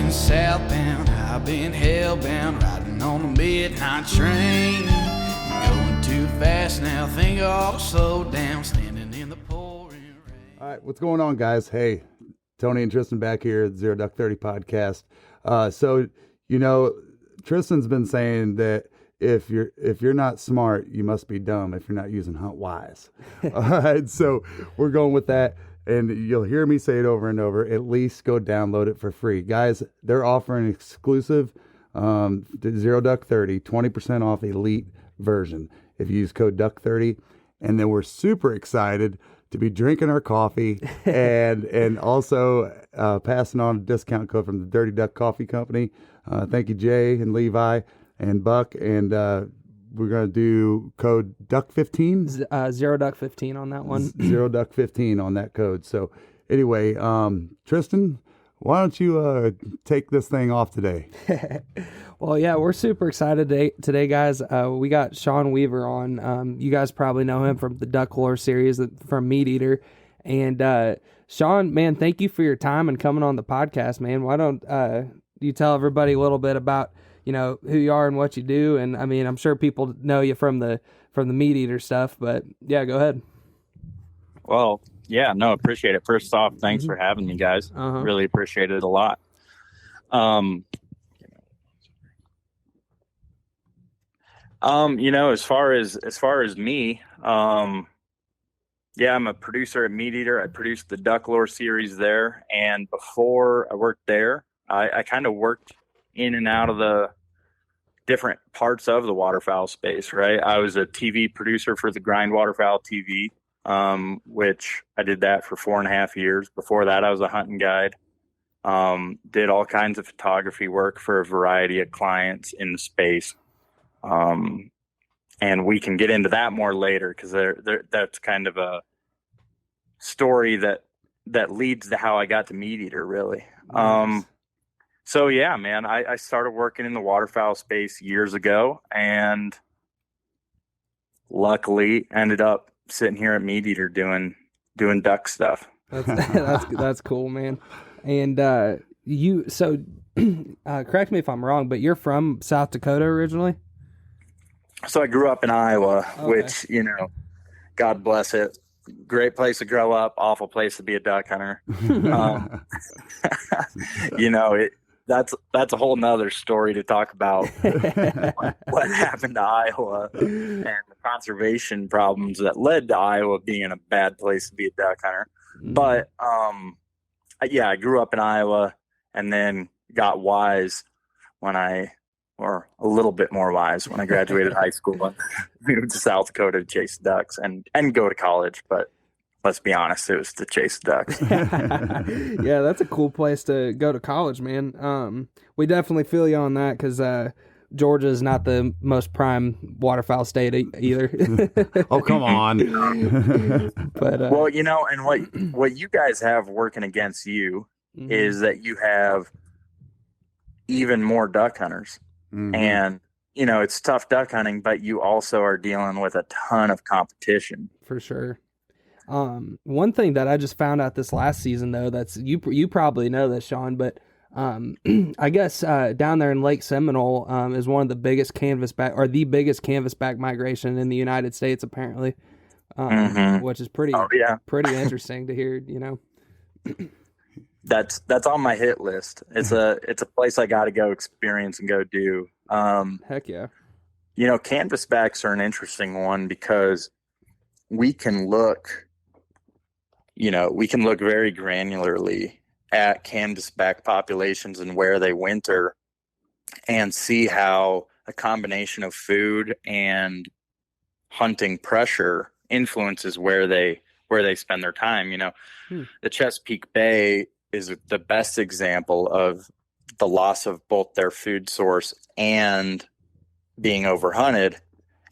been southbound, I've been hellbound, riding on the midnight train. Going too fast now, think I ought to slow down, standing in the pouring rain. All right, what's going on, guys? Hey, Tony and Tristan back here at Zero Duck 30 podcast. So, you know, Tristan's been saying that if you're not smart, you must be dumb if you're not using Huntwise. All right, so we're going with that. And you'll hear me say it over and over. At least go download it for free. Guys, they're offering exclusive Zero Duck 30, 20% off elite version if you use code Duck30. And then we're super excited to be drinking our coffee and also passing on a discount code from the Dirty Duck Coffee Company. Thank you, Jay and Levi and Buck. And we're going to do code Duck15. Zero Duck 15 on that one. Zero Duck 15 on that code. So anyway, Tristan, why don't you take this thing off today? Well, yeah, we're super excited today, guys. We got Sean Weaver on. You guys probably know him from the Duck Lore series from MeatEater. And Sean, man, thank you for your time and coming on the podcast, man. Why don't you tell everybody a little bit about, you know, who you are and what you do? And I mean, I'm sure people know you from the MeatEater stuff, but yeah, go ahead. Well, yeah, no, appreciate it. First off, thanks for having me, guys. Really appreciate it a lot. You know, as far as me, yeah, I'm a producer at MeatEater. I produced the Duck Lore series there, and before I worked there, I kind of worked in and out of the different parts of the waterfowl space, right? I was a TV producer for the Grind Waterfowl TV, which I did that for 4.5 years. Before that, I was a hunting guide. Did all kinds of photography work for a variety of clients in the space. And we can get into that more later because that's kind of a story that leads to how I got to MeatEater, really. Nice. So yeah, man, I started working in the waterfowl space years ago and luckily ended up sitting here at MeatEater doing duck stuff. That's cool, man. And correct me if I'm wrong, but you're from South Dakota originally? So I grew up in Iowa, which, you know, God bless it. Great place to grow up, awful place to be a duck hunter. You know, that's a whole nother story to talk about what happened to Iowa and the conservation problems that led to Iowa being a bad place to be a duck hunter. But yeah, I grew up in Iowa and then got wise or a little bit more wise when I graduated high school and moved to South Dakota to chase ducks and go to college. But let's be honest, it was to chase ducks. Yeah, that's a cool place to go to college, man. We definitely feel you on that because Georgia is not the most prime waterfowl state either. Oh, come on. But well, you know, and what you guys have working against you is that you have even more duck hunters. And, you know, it's tough duck hunting, but you also are dealing with a ton of competition. For sure. One thing that I just found out this last season, though, that's you probably know this, Sean, but I guess down there in Lake Seminole is one of the biggest the biggest canvasback migration in the United States, apparently, which is pretty interesting to hear, you know. That's on my hit list. It's a place I got to go experience and go do. Heck yeah. You know, canvasbacks are an interesting one because we can look very granularly at canvasback populations and where they winter and see how a combination of food and hunting pressure influences where they spend their time. You know, the Chesapeake Bay is the best example of the loss of both their food source and being overhunted.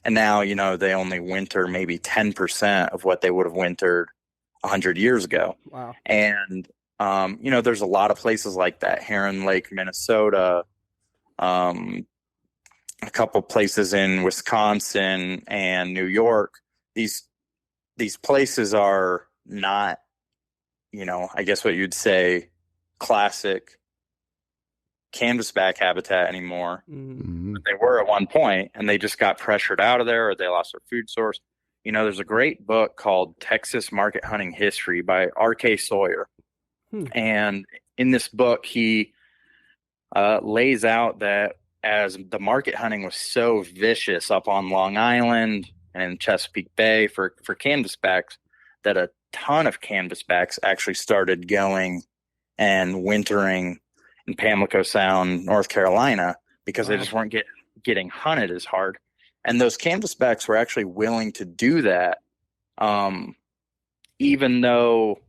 And now, you know, they only winter maybe 10% of what they would have wintered 100 years ago. Wow. And, you know, there's a lot of places like that. Heron Lake, Minnesota, a couple places in Wisconsin and New York. These places are not, you know, I guess what you'd say classic canvasback habitat anymore. Mm-hmm. But they were at one point, and they just got pressured out of there, or they lost their food source. You know, there's a great book called Texas Market Hunting History by R.K. Sawyer. And in this book, he lays out that as the market hunting was so vicious up on Long Island and Chesapeake Bay for canvasbacks, that a ton of canvasbacks actually started going and wintering in Pamlico Sound, North Carolina, because they just weren't getting hunted as hard. And those canvasbacks were actually willing to do that, even though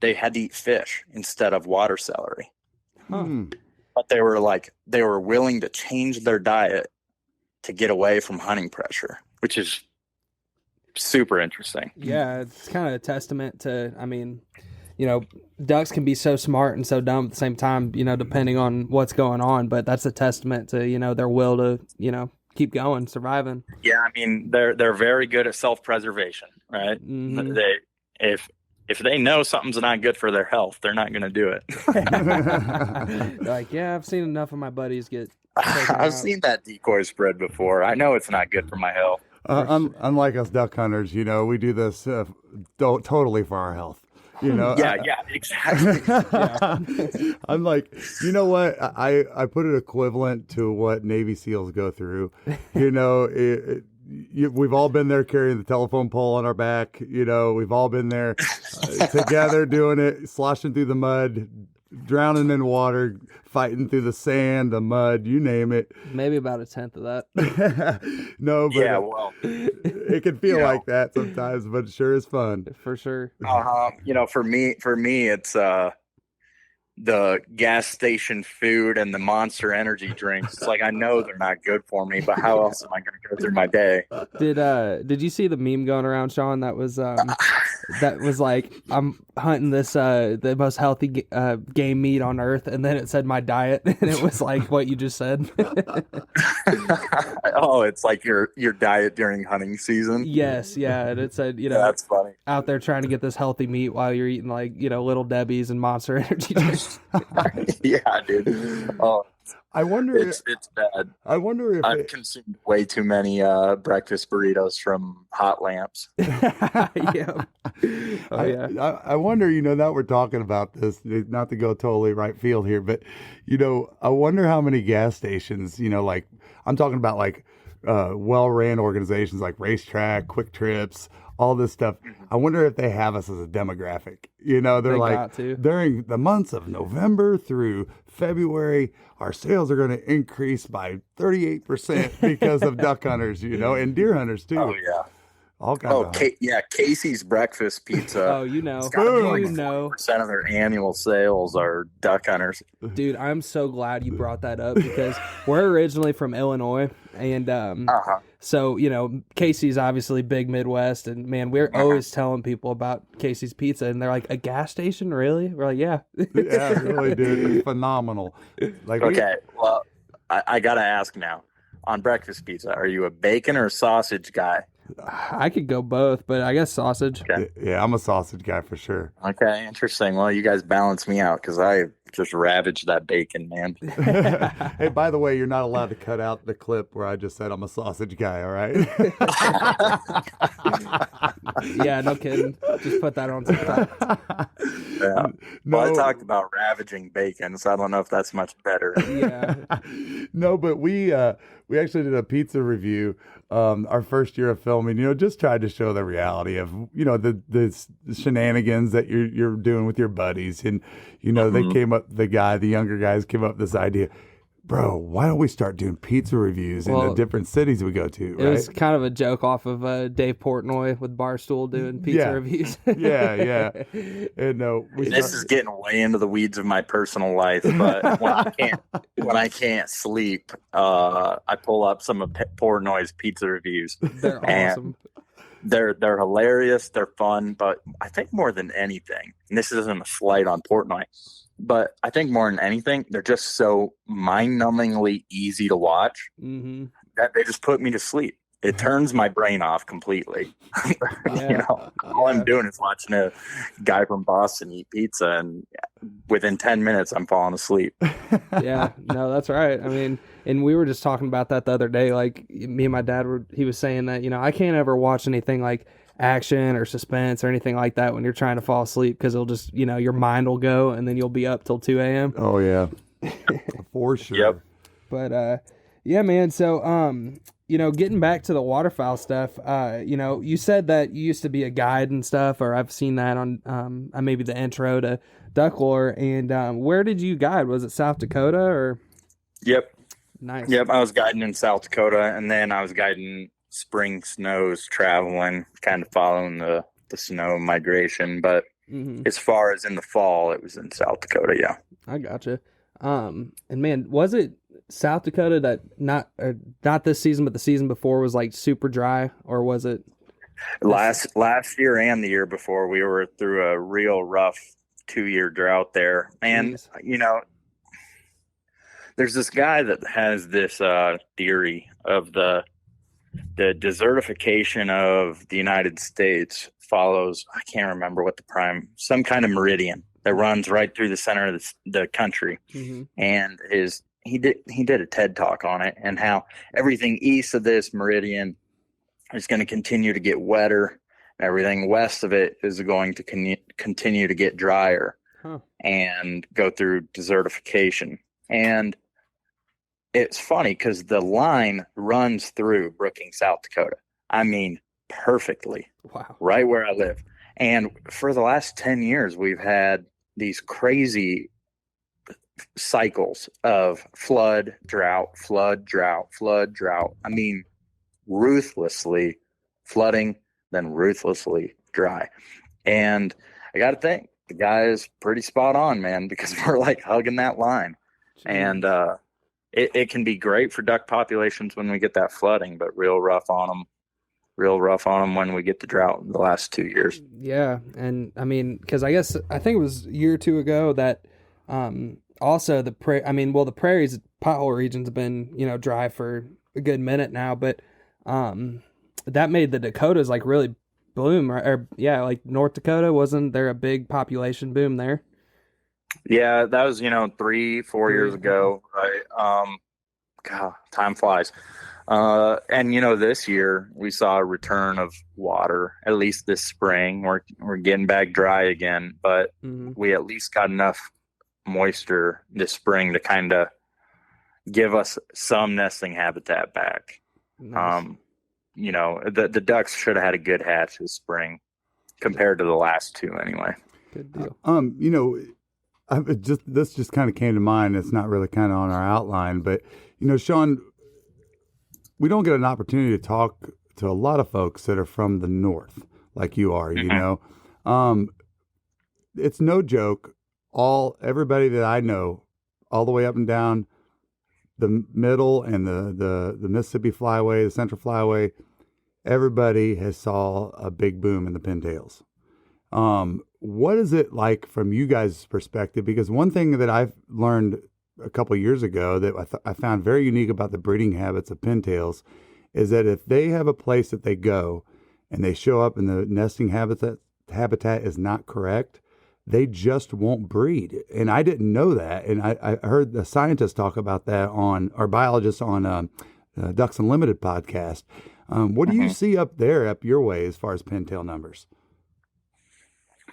they had to eat fish instead of water celery. But they were willing to change their diet to get away from hunting pressure, which is super interesting. Yeah, it's kind of a testament to, I mean, you know, ducks can be so smart and so dumb at the same time, you know, depending on what's going on. But that's a testament to, you know, their will to, you know, keep going, surviving. Yeah, I mean, they're very good at self-preservation, right? Mm-hmm. If they know something's not good for their health, they're not going to do it. Like, yeah, I've seen enough of my buddies get I've seen that decoy spread before. I know it's not good for my health. Unlike us duck hunters, you know, we do this totally for our health. You know, yeah, exactly. I'm like, you know what? I put it equivalent to what Navy SEALs go through. You know, we've all been there carrying the telephone pole on our back. You know, we've all been there together doing it, sloshing through the mud, drowning in water, fighting through the sand, the mud, you name it. Maybe about a tenth of that. No, but yeah, well, it can feel like that sometimes, but it sure is fun. For sure. You know, for me, it's the gas station food and the Monster Energy drinks. It's like, I know they're not good for me, but how else am I going to go through my day? Did you see the meme going around, Sean? That was like, I'm hunting this the most healthy game meat on earth, and then it said my diet, and it was like what you just said. Oh, it's like your diet during hunting season. Yes, yeah, and it said, you know, that's funny. Out there trying to get this healthy meat while you're eating, like, you know, Little Debbie's and Monster Energy drinks. Yeah, dude. Oh, I wonder. It's bad. I wonder if I've consumed way too many breakfast burritos from Hot Lamps. Yeah. Oh yeah. I wonder. You know, now we're talking about this, not to go totally right field here, but you know, I wonder how many gas stations. You know, like I'm talking about, like well-ran organizations like Racetrack, Quick Trips, all this stuff. I wonder if they have us as a demographic. You know, they're like, during the months of November through February, our sales are going to increase by 38% because of duck hunters, you know, and deer hunters too. Oh yeah. All kinds of Casey's breakfast pizza. Oh, you know, like 40% of their annual sales are duck hunters. Dude, I'm so glad you brought that up because we're originally from Illinois, and so, you know, Casey's obviously big Midwest, and man, we're always telling people about Casey's Pizza, and they're like, a gas station, really? We're like, yeah. Yeah, really, dude, it's phenomenal. Like, okay, well, I gotta ask now, on breakfast pizza, are you a bacon or sausage guy? I could go both, but I guess sausage. Okay. Yeah, I'm a sausage guy for sure. Okay, interesting. Well, you guys balance me out because I just ravaged that bacon, man. Hey, by the way, you're not allowed to cut out the clip where I just said I'm a sausage guy, all right? Yeah, no kidding. Just put that on TikTok. Yeah. Well, I talked about ravaging bacon, so I don't know if that's much better. Yeah. No, but we actually did a pizza review our first year of filming, you know, just tried to show the reality of, you know, the shenanigans that you're doing with your buddies. And, you know, they came up, the younger guys came up with this idea, bro, why don't we start doing pizza reviews in the different cities we go to, right? It was kind of a joke off of Dave Portnoy with Barstool doing pizza reviews. Yeah. And this is getting way into the weeds of my personal life, but when I can't sleep, I pull up some of Portnoy's pizza reviews. They're awesome. They're hilarious, they're fun, but I think more than anything, and this isn't a slight on Portnoy, but I think more than anything, they're just so mind-numbingly easy to watch that they just put me to sleep. it turns my brain off completely. Yeah. All I'm doing is watching a guy from Boston eat pizza, and within 10 minutes, I'm falling asleep. Yeah, no, that's right. I mean, and we were just talking about that the other day. Like me and my dad he was saying that, I can't ever watch anything like action or suspense or anything like that when you're trying to fall asleep, because it'll just, your mind will go and then you'll be up till 2 a.m. Oh yeah, for sure. Yep. But yeah, man. So getting back to the waterfowl stuff, you said that you used to be a guide and stuff, or I've seen that on maybe the intro to duck lore. And where did you guide? Was it South Dakota or? Yep. Nice. Yep. I was guiding in South Dakota, and then I was guiding spring snows, traveling, kind of following the snow migration. But as far as in the fall, it was in South Dakota. Yeah. I gotcha. And man, was it South Dakota that not this season, but the season before was like super dry, or was it last year and the year before? We were through a real rough 2-year drought there, and there's this guy that has this theory of the desertification of the United States follows, I can't remember what some kind of meridian that runs right through the center of the country. And he did a TED talk on it, and how everything east of this meridian is going to continue to get wetter, and everything west of it is going to continue to get drier and go through desertification. And it's funny because the line runs through Brookings, South Dakota. I mean, perfectly. Wow. Right where I live. And for the last 10 years, we've had these crazy cycles of flood, drought, flood, drought, flood, drought. I mean, ruthlessly flooding, then ruthlessly dry. And I got to think, the guy is pretty spot on, man, because we're like hugging that line. Jeez. And it can be great for duck populations when we get that flooding, but real rough on them when we get the drought in the last 2 years. Yeah. And I mean, because I think it was a year or two ago that also the prairies, Powell region's been, dry for a good minute now, but that made the Dakotas like really bloom, or like North Dakota, wasn't there a big population boom there? Yeah, that was 3-4 years ago, right? God, time flies. And this year we saw a return of water. At least this spring, we're getting back dry again, but we at least got enough moisture this spring to kind of give us some nesting habitat back. Nice. The ducks should have had a good hatch this spring compared to the last two anyway. Good deal. This just kind of came to mind. It's not really kind of on our outline, but Sean, we don't get an opportunity to talk to a lot of folks that are from the north, like you are. It's no joke. Everybody that I know, all the way up and down the middle and the Mississippi Flyway, the Central Flyway, everybody has saw a big boom in the pintails. What is it like from you guys' perspective? Because one thing that I've learned a couple of years ago that I found very unique about the breeding habits of pintails is that if they have a place that they go and they show up and the nesting habitat is not correct, they just won't breed. And I didn't know that. And I heard the scientists talk about that our biologists on Ducks Unlimited podcast. What do you see up your way as far as pintail numbers?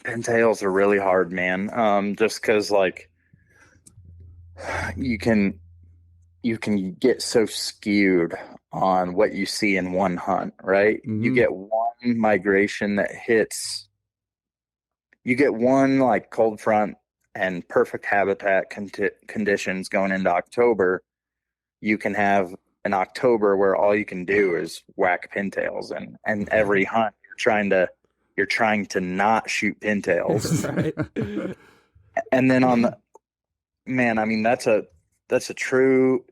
Pintails are really hard, man. Just because you can get so skewed on what you see in one hunt, right? Mm-hmm. You get one migration that hits. You get one cold front and perfect habitat conditions going into October. You can have an October where all you can do is whack pintails, and every hunt you're trying to not shoot pintails. Right. And then that's a true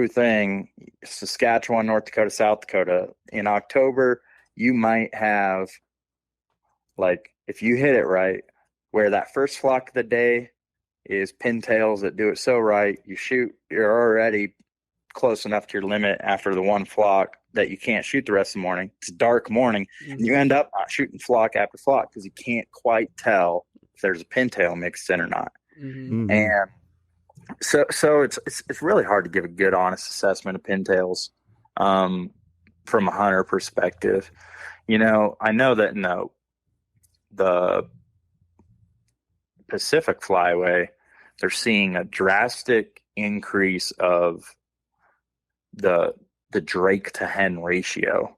thing. Saskatchewan, North Dakota, South Dakota. In October, you might have if you hit it right, where that first flock of the day is pintails that do it so right, you shoot, you're already close enough to your limit after the one flock that you can't shoot the rest of the morning. It's a dark morning, and you end up not shooting flock after flock because you can't quite tell if there's a pintail mixed in or not. And so it's really hard to give a good, honest assessment of pintails from a hunter perspective. You know, I know that in the Pacific Flyway, they're seeing a drastic increase of the drake to hen ratio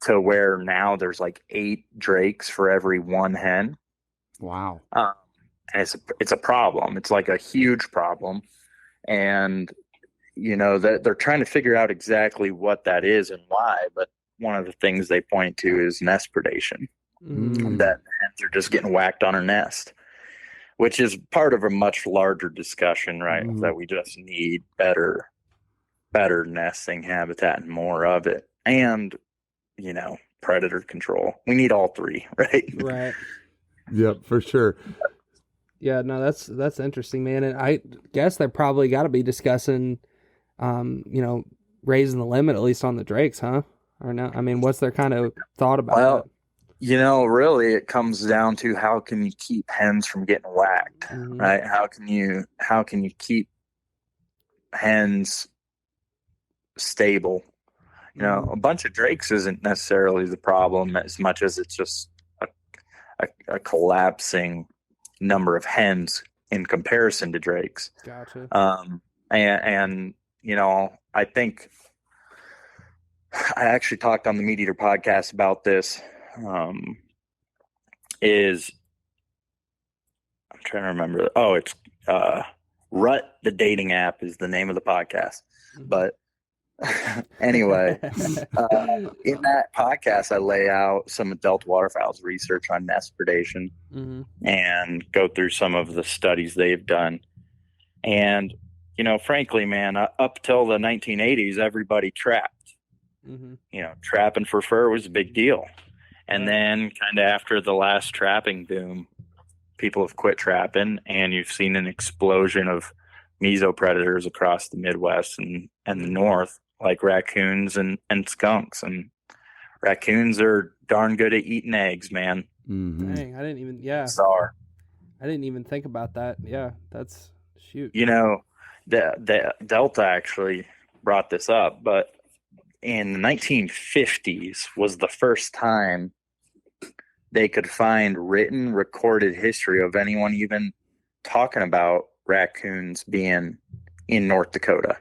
to where now there's like 8 drakes for every 1 hen. Wow. And it's a problem. It's like a huge problem. And, you know, they're trying to figure out exactly what that is and why. But one of the things they point to is nest predation. That hens are just getting whacked on her nest, which is part of a much larger discussion, right? That we just need better nesting habitat and more of it. And, you know, predator control. We need all 3, right? Right. Yep, for sure. Yeah, no, that's interesting, man. And I guess they're probably got to be discussing, you know, raising the limit at least on the drakes, huh? Or no? I mean, what's their kind of thought about that? You know, really, it comes down to how can you keep hens from getting whacked, right? How can you keep hens stable? You know, a bunch of drakes isn't necessarily the problem as much as it's just a collapsing number of hens in comparison to drakes. Gotcha. And you know, I think I actually talked on the MeatEater podcast about this. Is I'm trying to remember. Oh, it's Rut the Dating App is the name of the podcast. But anyway, in that podcast, I lay out some of Delta Waterfowl's research on nest predation and go through some of the studies they've done. And, you know, frankly, man, up till the 1980s, everybody trapped. You know, trapping for fur was a big deal. And then kind of after the last trapping boom, people have quit trapping, and you've seen an explosion of mesopredators across the Midwest and the North, like raccoons and skunks. And raccoons are darn good at eating eggs, man. Dang, I didn't even think about that. Yeah, that's shoot. You know, the Delta actually brought this up, but in the 1950s was the first time they could find written recorded history of anyone even talking about raccoons being in North Dakota.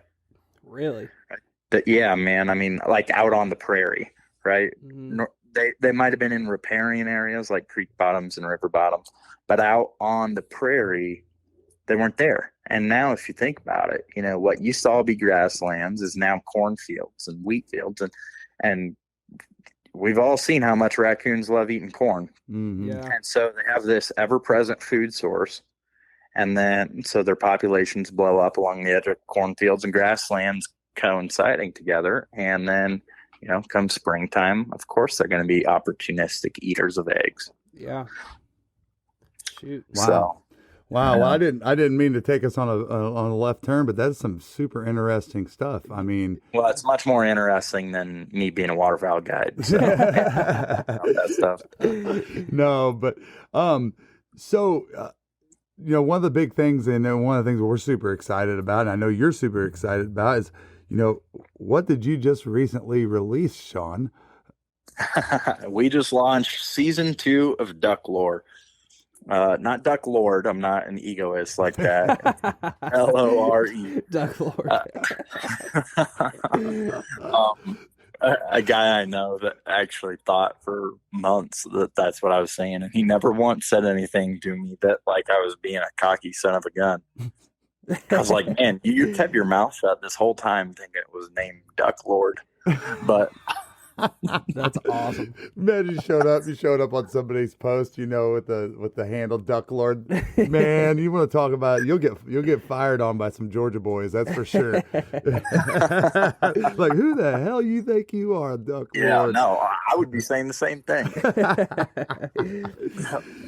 Really? Yeah, man. I mean, like out on the prairie, right? They might have been in riparian areas like creek bottoms and river bottoms, but out on the prairie, they weren't there. And now if you think about it, you know, what used to all be grasslands is now cornfields and wheat fields. And we've all seen how much raccoons love eating corn. Yeah. And so they have this ever-present food source. And then so their populations blow up along the edge of cornfields and grasslands coinciding together. And then, you know, come springtime, of course, they're going to be opportunistic eaters of eggs. Yeah. Shoot. Wow. So, wow. Well, I didn't mean to take us on a left turn, but that's some super interesting stuff. I mean, well, it's much more interesting than me being a waterfowl guide. So, that stuff. No, but so you know, one of the big things, and one of the things we're super excited about, and I know you're super excited about, is, you know, what did you just recently release, Sean? We just launched season 2 of Duck Lore. Not Duck Lord. I'm not an egoist like that. LORE. Duck Lord. A guy I know that actually thought for months that that's what I was saying, and he never once said anything to me that like I was being a cocky son of a gun. I was like, man, you kept your mouth shut this whole time thinking it was named Duck Lord. But that's awesome. Man, you showed up on somebody's post, you know, with the handle Duck Lord. Man, you want to talk about it, you'll get fired on by some Georgia boys, that's for sure. Like, who the hell you think you are, Duck Lord? Yeah, no, I would be saying the same thing.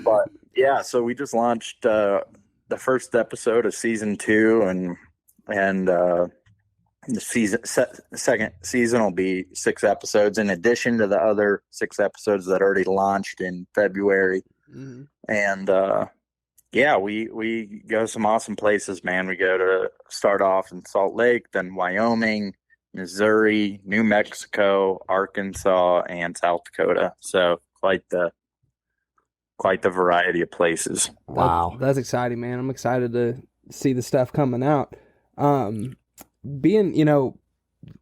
But yeah, so we just launched the first episode of season 2, and The second season will be 6 episodes in addition to the other 6 episodes that already launched in February. Mhm. And yeah, we go some awesome places, man. We go to start off in Salt Lake, then Wyoming, Missouri, New Mexico, Arkansas, and South Dakota. So quite the variety of places. Wow. That's exciting, man. I'm excited to see the stuff coming out. Being,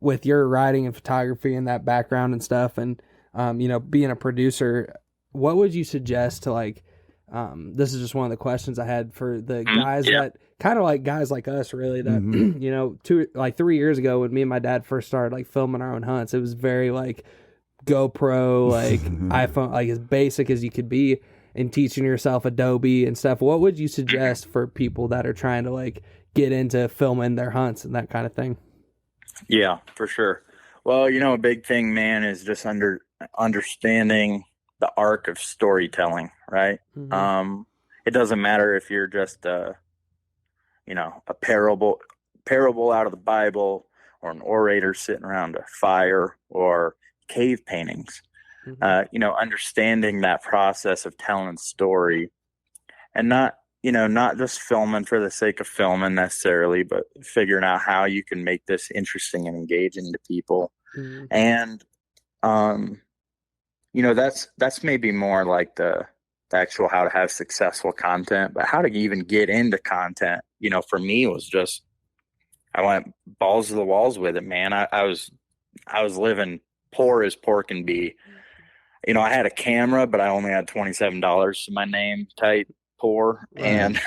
with your writing and photography and that background and stuff, and being a producer, what would you suggest to this is just one of the questions I had for the guys that kind of like guys like us, really, that 3 years ago when me and my dad first started filming our own hunts, it was very GoPro, iPhone, as basic as you could be, and teaching yourself Adobe and stuff. What would you suggest for people that are trying to get into filming their hunts and that kind of thing? Yeah, for sure. Well, a big thing, man, is just understanding the arc of storytelling, right? Mm-hmm. It doesn't matter if you're just a parable out of the Bible, or an orator sitting around a fire, or cave paintings. Mm-hmm. Understanding that process of telling a story, and not just filming for the sake of filming necessarily, but figuring out how you can make this interesting and engaging to people. Mm-hmm. And that's maybe more like the actual how to have successful content, but how to even get into content, for me was just, I went balls to the walls with it, man. I was living poor as pork can be. I had a camera, but I only had $27 to my name, tight, poor. Right. And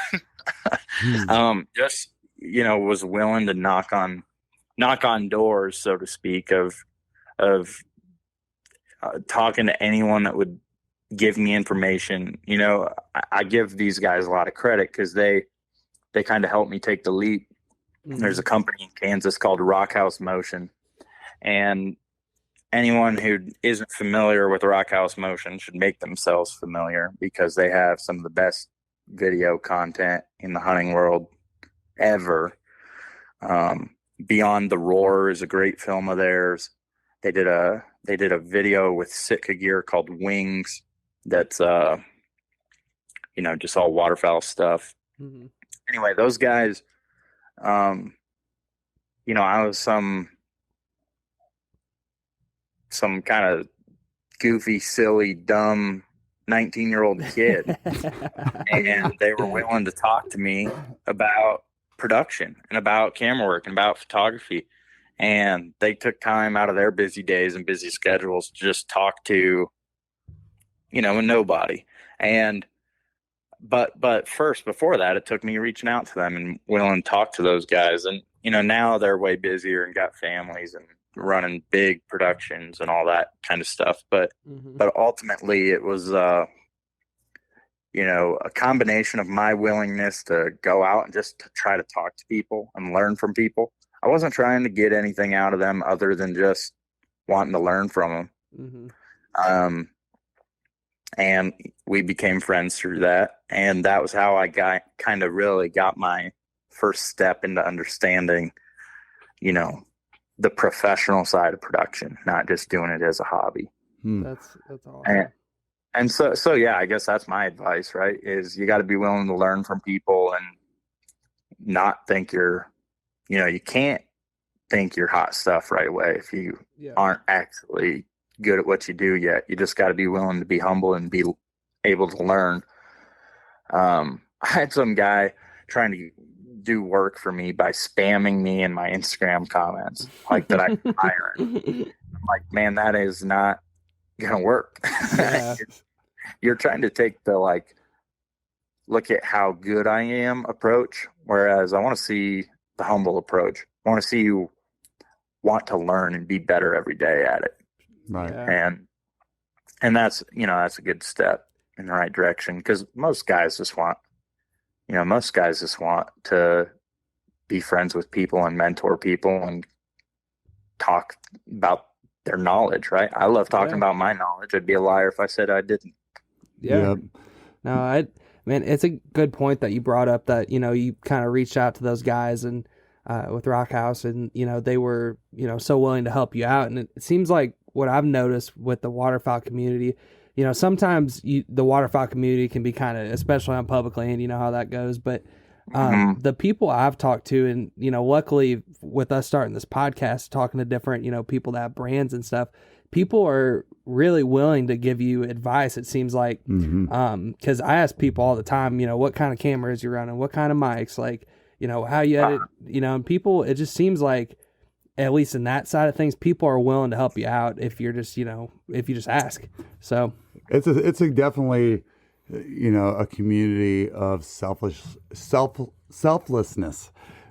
just, was willing to knock on doors, so to speak, of talking to anyone that would give me information. I give these guys a lot of credit because they kind of helped me take the leap. Mm-hmm. There's a company in Kansas called Rockhouse Motion, and anyone who isn't familiar with Rockhouse Motion should make themselves familiar, because they have some of the best video content in the hunting world ever. Beyond the Roar is a great film of theirs. They did a video with Sitka gear called Wings. That's just all waterfowl stuff. Mm-hmm. Anyway, those guys, I was some kind of goofy, silly, dumb 19-year-old kid. And they were willing to talk to me about production and about camera work and about photography. And they took time out of their busy days and busy schedules to just talk to, a nobody. And but first, before that, it took me reaching out to them and willing to talk to those guys. And, now they're way busier and got families and running big productions and all that kind of stuff. But ultimately it was, a combination of my willingness to go out and just to try to talk to people and learn from people. I wasn't trying to get anything out of them other than just wanting to learn from them. Mm-hmm. And we became friends through that. And that was how I really got my first step into understanding, the professional side of production, not just doing it as a hobby. That's awesome. And so yeah, I guess that's my advice, right? Is you got to be willing to learn from people and not think you can't think you're hot stuff right away if you aren't actually good at what you do yet. You just got to be willing to be humble and be able to learn. I had some guy trying to do work for me by spamming me in my Instagram comments, that I can hire him. I'm like, man, that is not gonna work. Yeah. You're trying to take the look at how good I am approach, whereas I want to see the humble approach. I want to see you want to learn and be better every day at it. Right. Yeah. And that's that's a good step in the right direction, because most guys just want to be friends with people and mentor people and talk about their knowledge, right? I love talking about my knowledge. I'd be a liar if I said I didn't. Yeah. Yep. No, man, it's a good point that you brought up, that, you kind of reached out to those guys and, with Rock House, and they were so willing to help you out. And it seems like what I've noticed with the waterfowl community, sometimes the waterfowl community can be kind of, especially on public land, you know how that goes. But the people I've talked to, and luckily with us starting this podcast, talking to different people that have brands and stuff, people are really willing to give you advice. It seems like, because I ask people all the time, what kind of cameras you're running, what kind of mics, like, how you edit, and people, it just seems like, at least in that side of things, people are willing to help you out if you're just, if you just ask. So it's a definitely, a community of selflessness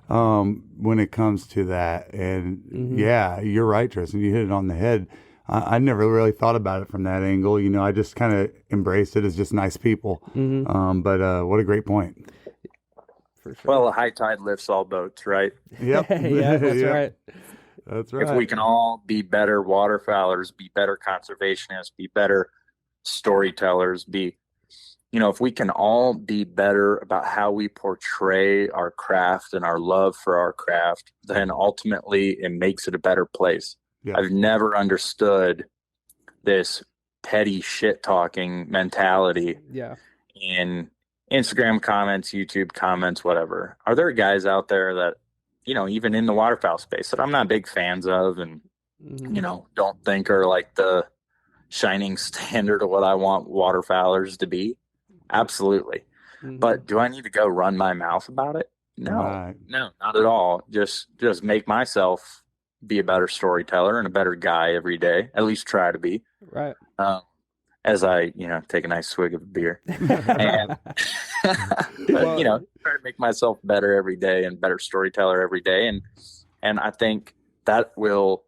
when it comes to that. And yeah, you're right, Tristan. You hit it on the head. I never really thought about it from that angle. I just kind of embraced it as just nice people. But what a great point. For sure. Well, a high tide lifts all boats, right? Yep. Yeah, that's right. That's right. If we can all be better waterfowlers, be better conservationists, be better storytellers, if we can all be better about how we portray our craft and our love for our craft, then ultimately it makes it a better place. Yeah. I've never understood this petty shit talking mentality in Instagram comments, YouTube comments, whatever. Are there guys out there that, even in the waterfowl space that I'm not big fans of and, don't think are like the shining standard of what I want waterfowlers to be? Absolutely. But do I need to go run my mouth about it? No, no, not at all. Just make myself be a better storyteller and a better guy every day. At least try to be. Right. As I, take a nice swig of beer and, try to make myself better every day and better storyteller every day. And I think that will,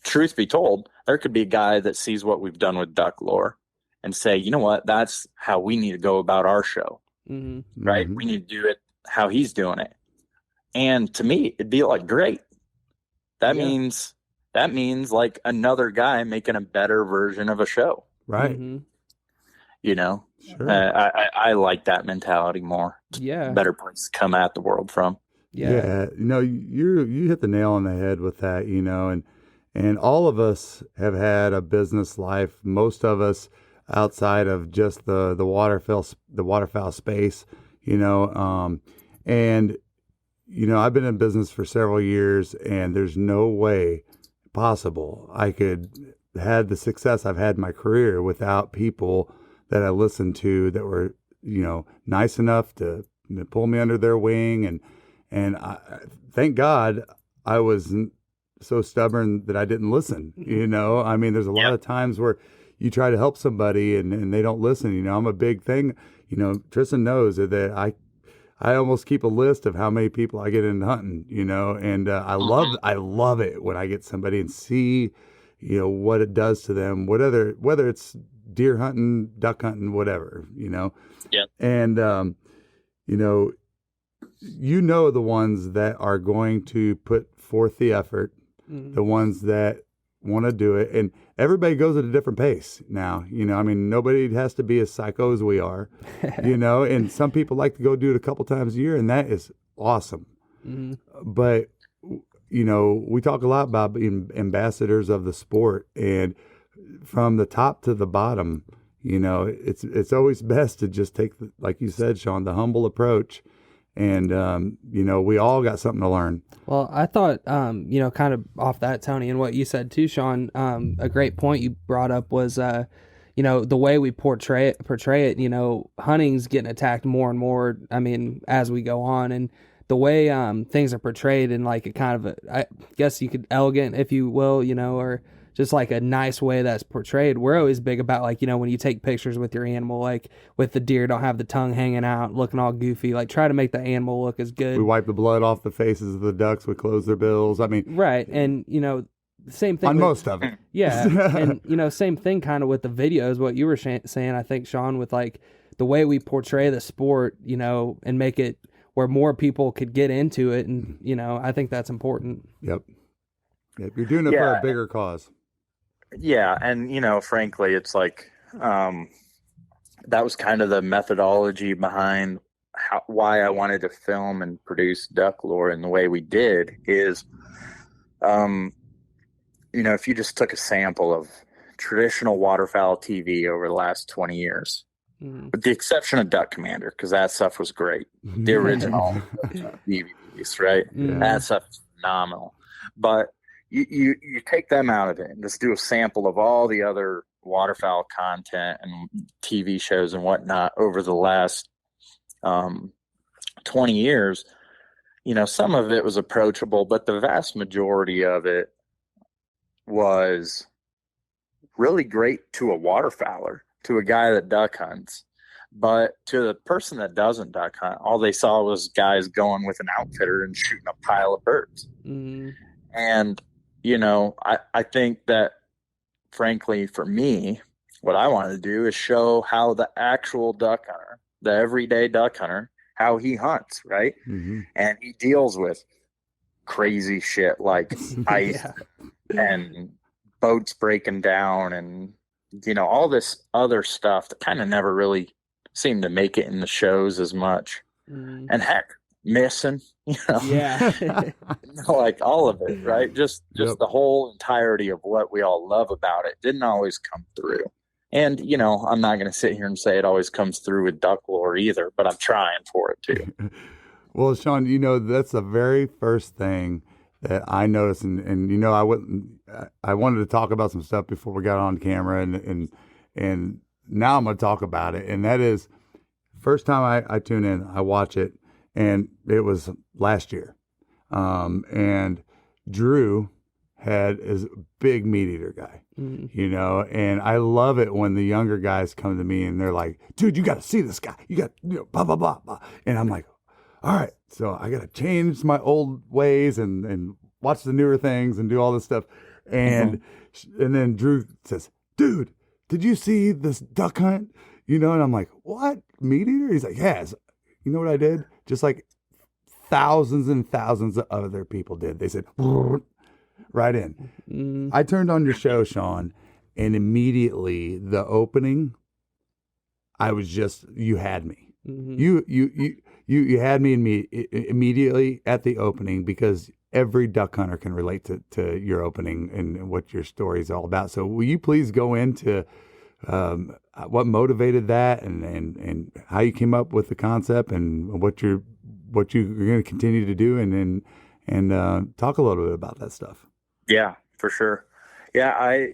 truth be told, there could be a guy that sees what we've done with duck lore and say, you know what, that's how we need to go about our show. Right. We need to do it how he's doing it. And to me, it'd be like, great. That means like another guy making a better version of a show. Right. Sure. I like that mentality more. Yeah. Better place to come at the world from. Yeah. You hit the nail on the head with that, and all of us have had a business life. Most of us outside of just the waterfowl space, and, I've been in business for several years, and there's no way possible I could had the success I've had in my career without people that I listened to that were, nice enough to pull me under their wing. And I, thank God I wasn't so stubborn that I didn't listen, I mean, there's a lot of times where you try to help somebody and they don't listen. I'm a big thing, Tristan knows that I almost keep a list of how many people I get into hunting, and I love it when I get somebody and see, what it does to them, whether it's deer hunting, duck hunting, whatever, Yeah. And, the ones that are going to put forth the effort, the ones that want to do it. And everybody goes at a different pace now, nobody has to be as psycho as we are, and some people like to go do it a couple times a year, and that is awesome. But, we talk a lot about being ambassadors of the sport, and from the top to the bottom, it's always best to just take, like you said, Sean, the humble approach. And, we all got something to learn. Well, I thought, kind of off that, Tony, and what you said too, Sean, a great point you brought up was, the way we portray it, hunting's getting attacked more and more, as we go on. And the way things are portrayed in like a kind of I guess you could elegant, if you will, or just like a nice way that's portrayed. We're always big about like, when you take pictures with your animal, like with the deer, don't have the tongue hanging out, looking all goofy, like try to make the animal look as good. We wipe the blood off the faces of the ducks. We close their bills. Right. And, same thing on most of it. Yeah. And, same thing kind of with the videos, what you were saying, I think, Sean, with like the way we portray the sport, and make it where more people could get into it. And, I think that's important. Yep. You're doing it for a bigger cause. Yeah. And, frankly, it's like, that was kind of the methodology behind why I wanted to film and produce duck lore in the way we did is, if you just took a sample of traditional waterfowl TV over the last 20 years, with the exception of Duck Commander, because that stuff was great. The original DVDs, right? Yeah. That stuff is phenomenal. But you take them out of it and just do a sample of all the other waterfowl content and TV shows and whatnot over the last 20 years. Some of it was approachable, but the vast majority of it was really great to a waterfowler, to a guy that duck hunts. But to the person that doesn't duck hunt, all they saw was guys going with an outfitter and shooting a pile of birds. And, I think that, frankly, for me, what I wanted to do is show how the actual duck hunter, the everyday duck hunter, how he hunts, right? And he deals with crazy shit like ice and boats breaking down and, all this other stuff that kind of never really seemed to make it in the shows as much. And heck, missing, like all of it, right? Just the whole entirety of what we all love about it didn't always come through. And, I'm not going to sit here and say it always comes through with duck lore either, but I'm trying for it too. Well, Sean, that's the very first thing that I noticed, and I wanted to talk about some stuff before we got on camera, and now I'm going to talk about it, and that is, first time I tune in, I watch it, and it was last year, and Drew is a big MeatEater guy, and I love it when the younger guys come to me and they're like, dude, you got to see this guy, you got, blah, blah, blah, blah, and I'm like, all right, so I got to change my old ways and watch the newer things and do all this stuff. And then Drew says, dude, did you see this duck hunt? And I'm like, what? MeatEater? He's like, yes. You know what I did? Just like thousands and thousands of other people did. They said, right in. I turned on your show, Sean, and immediately the opening, you had me. You had me immediately at the opening, because every duck hunter can relate to your opening and what your story is all about. So will you please go into what motivated that and how you came up with the concept and what you're going to continue to do, and talk a little bit about that stuff. Yeah, for sure. Yeah,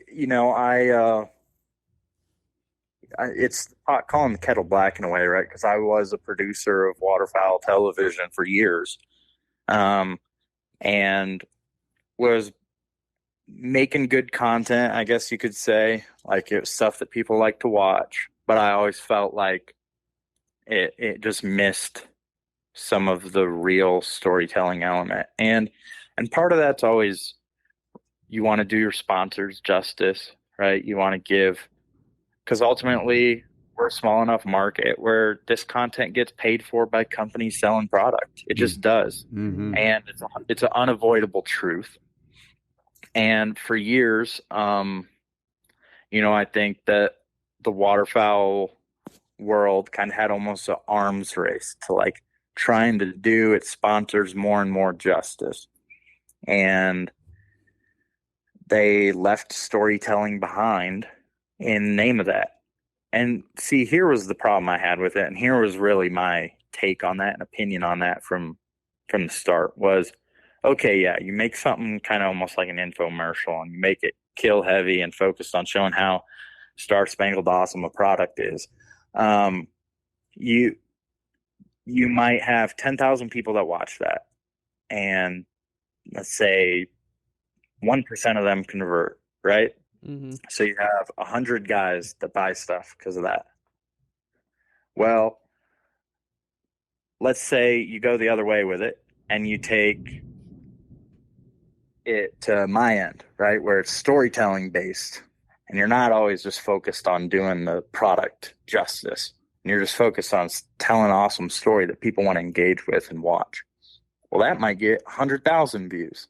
it's calling the kettle black in a way, right? Because I was a producer of waterfowl television for years, and was making good content, I guess you could say. Like, it was stuff that people like to watch, but I always felt like it just missed some of the real storytelling element. And part of that's always, you want to do your sponsors justice, right? You want to give, because ultimately we're a small enough market where this content gets paid for by companies selling product. It just does. And it's an unavoidable truth. And for years, I think that the waterfowl world kind of had almost an arms race to like trying to do its sponsors more and more justice. And they left storytelling behind in the name of that. And see, here was the problem I had with it. And here was really my take on that and opinion on that from the start was, okay, yeah, you make something kind of almost like an infomercial and you make it kill heavy and focused on showing how Star Spangled Awesome a product is. You might have 10,000 people that watch that, and let's say 1% of them convert, right? So you have 100 guys that buy stuff because of that. Well, let's say you go the other way with it and you take it to my end, right, where it's storytelling based, and you're not always just focused on doing the product justice, and you're just focused on telling an awesome story that people want to engage with and watch. Well, that might get 100,000 views.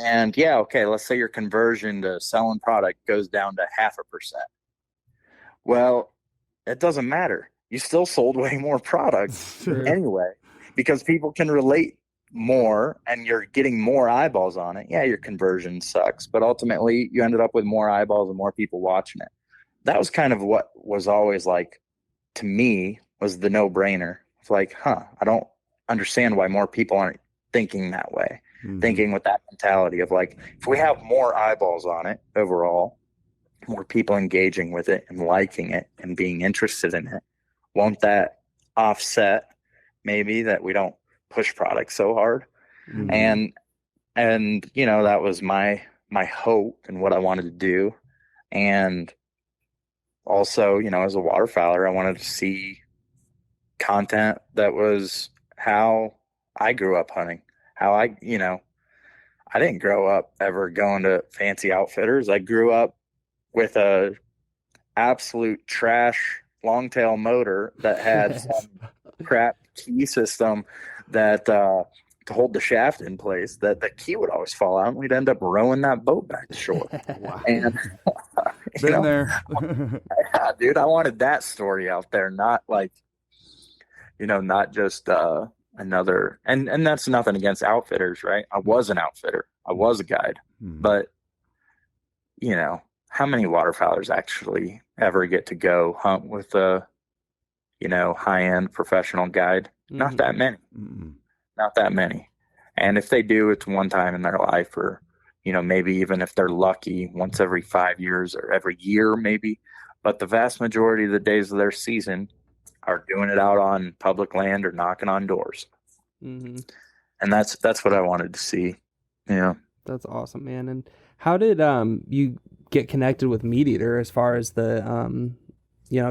And yeah, okay, let's say your conversion to selling product goes down to 0.5%. Well, it doesn't matter. you still sold way more products True. anyway, because people can relate more and you're getting more eyeballs on it. Yeah, your conversion sucks, but ultimately you ended up with more eyeballs and more people watching it. That was kind of what was always like, to me, was the no-brainer. It's like, I don't understand why more people aren't thinking that way, thinking with that mentality of like, if we have more eyeballs on it overall, more people engaging with it and liking it and being interested in it, won't that offset maybe that we don't push products so hard? And that was my hope and what I wanted to do. And also, as a waterfowler, I wanted to see content that was how I grew up hunting, how I didn't grow up ever going to fancy outfitters. I grew up with a absolute trash longtail motor that had some crap key system that to hold the shaft in place, that the key would always fall out and we'd end up rowing that boat back to shore. Wow. And Been there. yeah, dude, I wanted that story out there, not like, not just another, and that's nothing against outfitters, right? I was an outfitter. I was a guide, but how many waterfowlers actually ever get to go hunt with a, high-end professional guide? Not that many. Not that many. And if they do, it's one time in their life, or, maybe even if they're lucky, once every 5 years or every year, maybe. But the vast majority of the days of their season are doing it out on public land or knocking on doors. And that's what I wanted to see. Yeah. That's awesome, man. And how did you get connected with MeatEater as far as the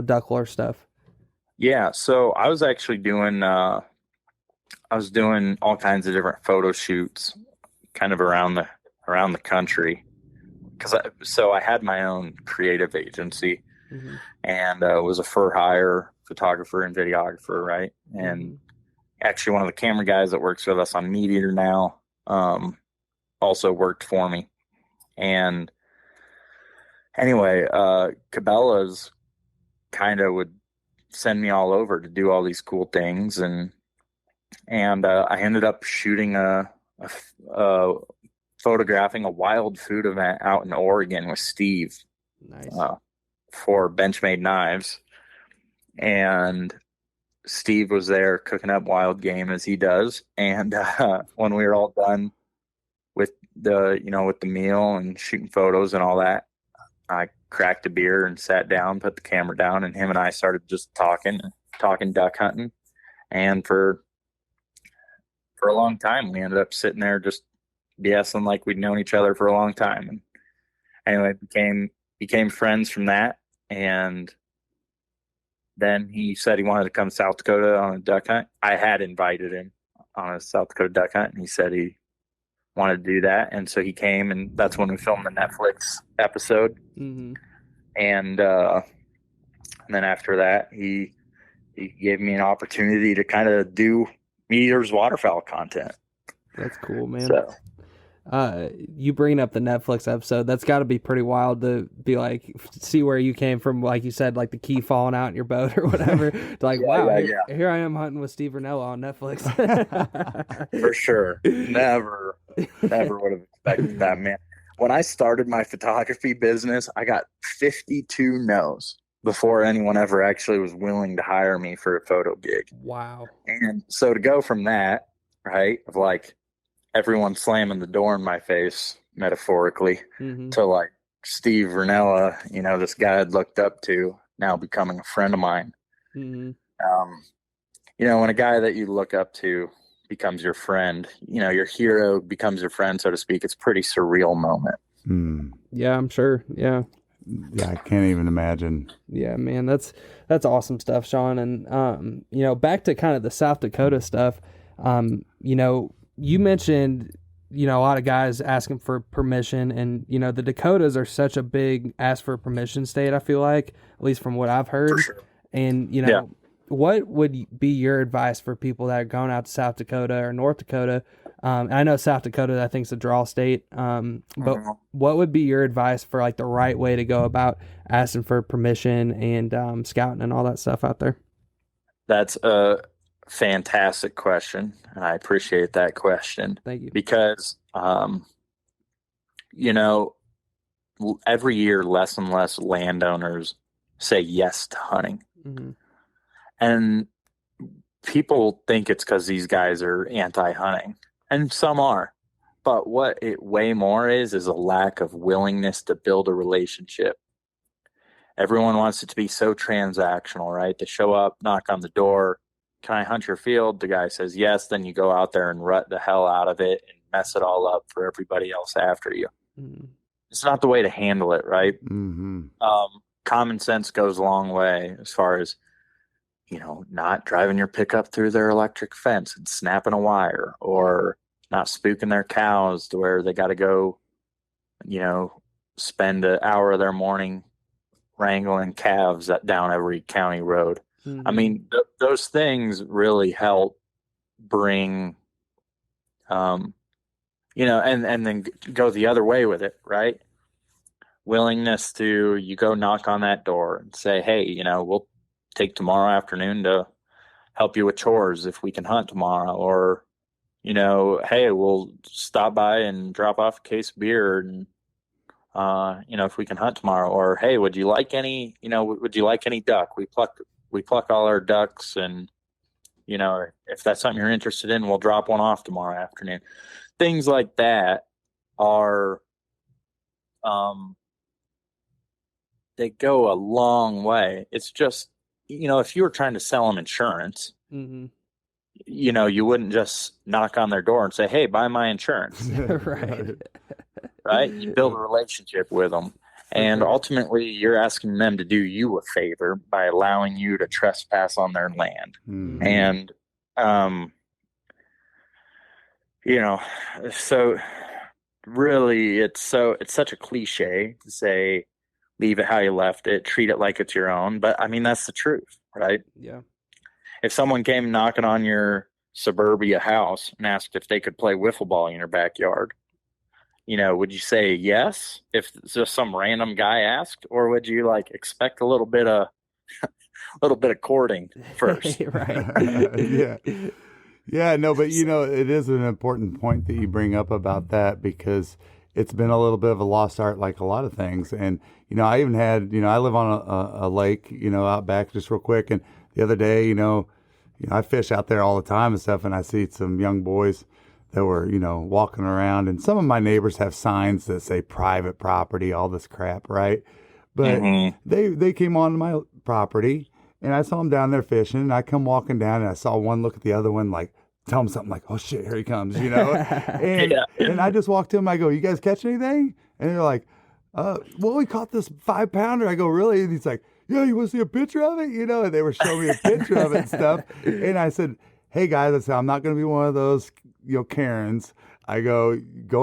duck lore stuff? Yeah, so I was actually doing all kinds of different photo shoots kind of around the country, because I had my own creative agency and was a for hire photographer and videographer, right? And actually one of the camera guys that works with us on MeatEater now also worked for me. And anyway, Cabela's kind of would send me all over to do all these cool things, and I ended up shooting photographing a wild food event out in Oregon with Steve. Nice. For Benchmade Knives, and Steve was there cooking up wild game as he does. And when we were all done with the meal and shooting photos and all that, I cracked a beer and sat down, put the camera down, and him and I started just talking duck hunting. And for a long time, we ended up sitting there just BSing like we'd known each other for a long time. And anyway, became friends from that. And then he said he wanted to come to South Dakota on a duck hunt. I had invited him on a South Dakota duck hunt, and he said he wanted to do that. And so he came, and that's when we filmed the Netflix episode. And then after that, he gave me an opportunity to kind of do MeatEater's waterfowl content. That's cool, man. So you bringing up the Netflix episode, that's got to be pretty wild to be like, see where you came from, like you said, like the key falling out in your boat or whatever. Like, here I am hunting with Steve Ranella on Netflix. For sure. Never would have expected that, man. When I started my photography business, I got 52 no's before anyone ever actually was willing to hire me for a photo gig. Wow. And so to go from that, right, of like everyone slamming the door in my face, metaphorically, to like Steve Ranella, this guy I'd looked up to, now becoming a friend of mine. When a guy that you look up to becomes your friend, your hero becomes your friend, so to speak, it's a pretty surreal moment. Yeah, I'm sure. Yeah, I can't even imagine. Yeah, man, that's awesome stuff, Sean. And back to kind of the South Dakota stuff. You mentioned a lot of guys asking for permission, and the Dakotas are such a big ask for permission state, I feel like, at least from what I've heard. For sure. And what would be your advice for people that are going out to South Dakota or North Dakota? I know South Dakota, I think, is a draw state. But what would be your advice for the right way to go about asking for permission and scouting and all that stuff out there? That's a fantastic question, and I appreciate that question Thank you. because, you know, every year less and less landowners say yes to hunting. Mm-hmm. And people think it's because these guys are anti-hunting, and some are. But what it way more is a lack of willingness to build a relationship. Everyone wants it to be so transactional, right? They show up, knock on the door. Can I hunt your field? The guy says yes. Then you go out there and rut the hell out of it and mess it all up for everybody else after you. Mm-hmm. It's not the way to handle it, right? Mm-hmm. Common sense goes a long way as far as, not driving your pickup through their electric fence and snapping a wire, or not spooking their cows to where they got to go, spend an hour of their morning wrangling calves down every county road. Mm-hmm. I mean, those things really help bring, and then go the other way with it, right? Willingness to, you go knock on that door and say, hey, we'll take tomorrow afternoon to help you with chores if we can hunt tomorrow, or, hey, we'll stop by and drop off a case of beer and, if we can hunt tomorrow, or, hey, would you like any duck? We pluck all our ducks, and, if that's something you're interested in, we'll drop one off tomorrow afternoon. Things like that are, they go a long way. It's just, if you were trying to sell them insurance, Mm-hmm. You wouldn't just knock on their door and say, hey, buy my insurance. Right? You build a relationship with them. And ultimately, you're asking them to do you a favor by allowing you to trespass on their land. Mm-hmm. And, so really, it's such a cliche to say, leave it how you left it, treat it like it's your own. But I mean, that's the truth, right? Yeah. If someone came knocking on your suburbia house and asked if they could play wiffle ball in your backyard, would you say yes if just some random guy asked, or would you expect a little bit of courting first? Right. Yeah, no, but it is an important point that you bring up about that, because it's been a little bit of a lost art, like a lot of things. And I even had, I live on a lake, out back, just real quick, and the other day, I fish out there all the time and stuff, and I see some young boys that were, walking around, and some of my neighbors have signs that say private property, all this crap, right? But they came onto my property, and I saw them down there fishing, and I come walking down, and I saw one look at the other one, tell him something like, oh shit, here he comes, and I just walked to him, I go, you guys catch anything? And they're like, well, we caught this 5-pounder. I go, really? And he's like, yeah, you want to see a picture of it? And they were showing me a picture of it and stuff. And I said, hey guys, I said, I'm not going to be one of those, Karens. I go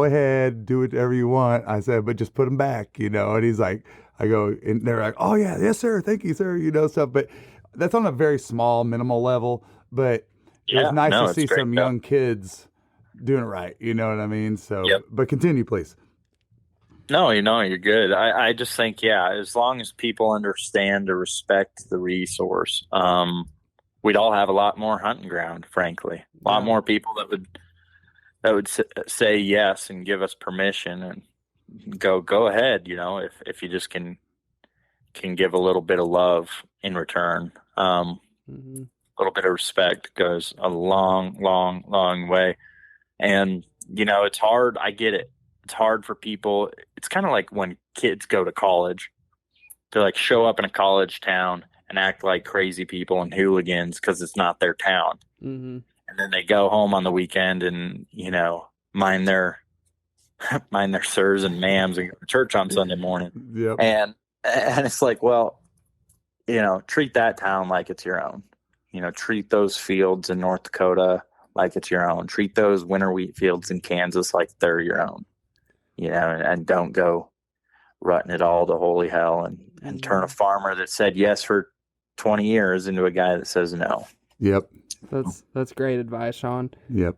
ahead, do whatever you want. I said, but just put them back, and he's like, I go, and they're like, oh yeah, yes sir, thank you sir, stuff. But that's on a very small, minimal level. But it was nice to see some young kids doing it right. You know what I mean? So, But continue, please. No, you're good. I just think, as long as people understand to respect the resource, we'd all have a lot more hunting ground, frankly. A lot more people that would say yes and give us permission and go ahead, if you just can give a little bit of love in return. A little bit of respect goes a long, long, long way. And, it's hard. I get it. It's hard for people. It's kind of like when kids go to college. They show up in a college town and act like crazy people and hooligans because it's not their town. Mm-hmm. And then they go home on the weekend and, mind their sirs and mams and go to church on Sunday morning. Yep. And it's like, well, treat that town like it's your own. Treat those fields in North Dakota like it's your own. Treat those winter wheat fields in Kansas like they're your own. And don't go rutting it all to holy hell and turn a farmer that said yes for 20 years into a guy that says no. Yep. That's great advice, Sean. Yep.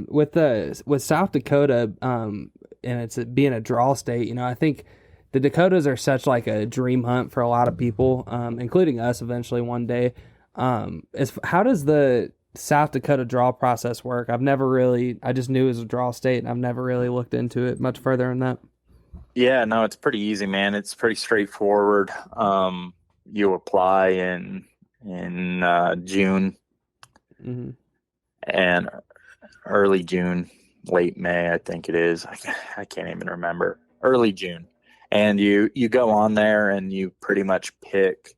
With South Dakota, and it's being a draw state, I think the Dakotas are such a dream hunt for a lot of people, including us eventually one day. How does the South Dakota draw process work? I just knew it was a draw state, and I've never really looked into it much further than that. Yeah, no, it's pretty easy, man. It's pretty straightforward. You apply in June Mm-hmm. and early June, late May, I think it is. I can't even remember. Early June, and you go on there and you pretty much pick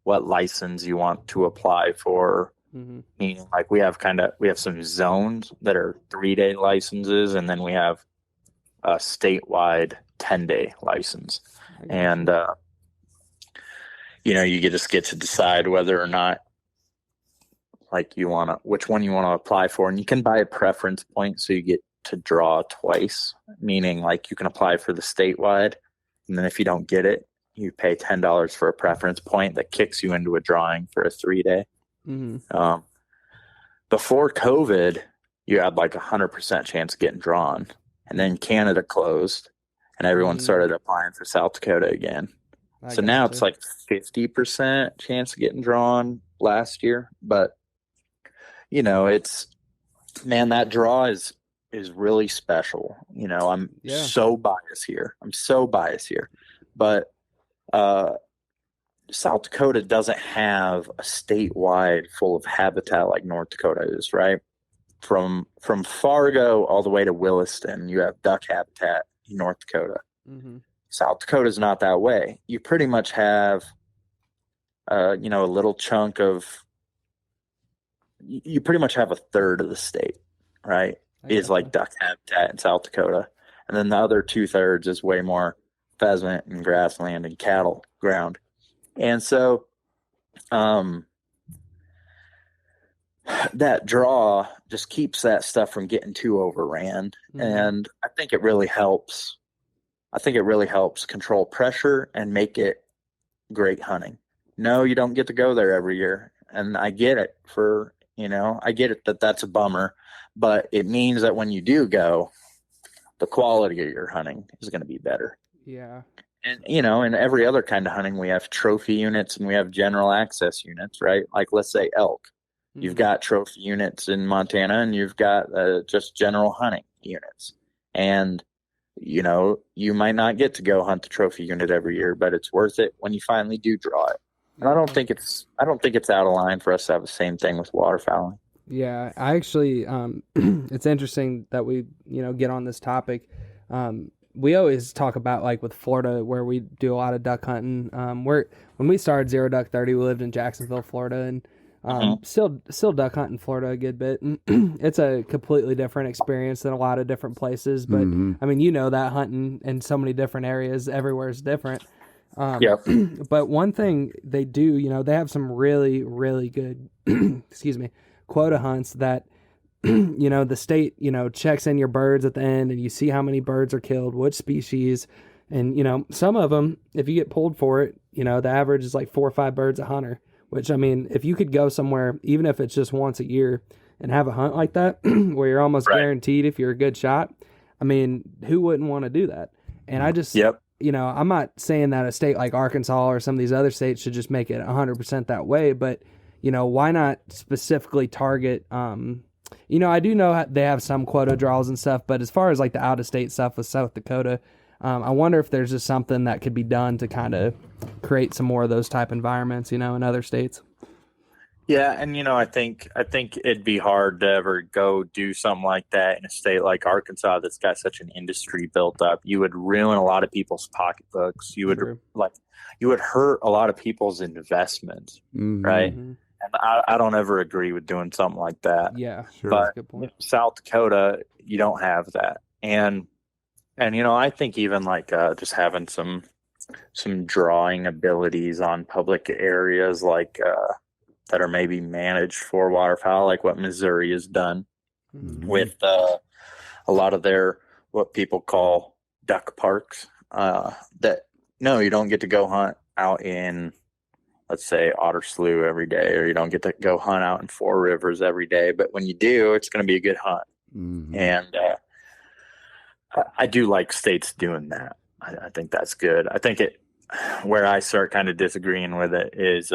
what license you want to apply for. Mm-hmm. Meaning, like we have some zones that are 3-day licenses, and then we have a statewide 10-day license. And you just get to decide whether or not which one you want to apply for. And you can buy a preference point, so you get to draw twice, meaning like you can apply for the statewide, and then if you don't get it, you pay $10 for a preference point that kicks you into a drawing for a 3-day. Mm-hmm. Before COVID, you had like 100% chance of getting drawn, and then Canada closed and everyone started applying for South Dakota again. So now it's like 50% chance of getting drawn last year. But that draw is really special. I'm so biased here. But South Dakota doesn't have a statewide full of habitat like North Dakota is, right? From Fargo all the way to Williston, you have duck habitat in North Dakota. Mm-hmm. South Dakota is not that way. You pretty much have, a little chunk of. You pretty much have a third of the state, right? Is like duck habitat in South Dakota, and then the other 2/3 is way more pheasant and grassland and cattle ground. And so, that draw just keeps that stuff from getting too overran. Mm-hmm. And I think it really helps control pressure and make it great hunting. No, you don't get to go there every year. And I get it that's a bummer, but it means that when you do go, the quality of your hunting is going to be better. Yeah. And, in every other kind of hunting, we have trophy units and we have general access units, right? Like, let's say elk. Mm-hmm. You've got trophy units in Montana, and you've got just general hunting units. And, you might not get to go hunt the trophy unit every year, but it's worth it when you finally do draw it. And I don't think it's out of line for us to have the same thing with waterfowling. Yeah, I actually, it's interesting that we, get on this topic. We always talk about like with Florida where we do a lot of duck hunting. When we started Zero Duck 30, we lived in Jacksonville, Florida, and still duck hunt in Florida a good bit. It's a completely different experience than a lot of different places. But I mean, that hunting in so many different areas, everywhere is different. But one thing they do, they have some really, really good, quota hunts that, the state, checks in your birds at the end, and you see how many birds are killed, which species. And, some of them, if you get pulled for it, the average is like 4 or 5 birds a hunter, which, I mean, if you could go somewhere, even if it's just once a year, and have a hunt like that, where you're almost guaranteed if you're a good shot, I mean, who wouldn't want to do that? And I just... I'm not saying that a state like Arkansas or some of these other states should just make it 100% that way, but, why not specifically target, I do know they have some quota draws and stuff, but as far as like the out-of-state stuff with South Dakota, I wonder if there's just something that could be done to kind of create some more of those type environments, in other states. Yeah, and I think it'd be hard to ever go do something like that in a state like Arkansas that's got such an industry built up. You would ruin a lot of people's pocketbooks. You would hurt a lot of people's investments, right? Mm-hmm. And I don't ever agree with doing something like that. Yeah, sure. But that's a good point. South Dakota, you don't have that, and I think even like just having some drawing abilities on public areas like. That are maybe managed for waterfowl, like what Missouri has done with a lot of their what people call duck parks. That no, you don't get to go hunt out in, let's say, Otter Slough every day, or you don't get to go hunt out in Four Rivers every day. But when you do, it's going to be a good hunt. Mm-hmm. And I do like states doing that. I think that's good. I think where I start kind of disagreeing with it is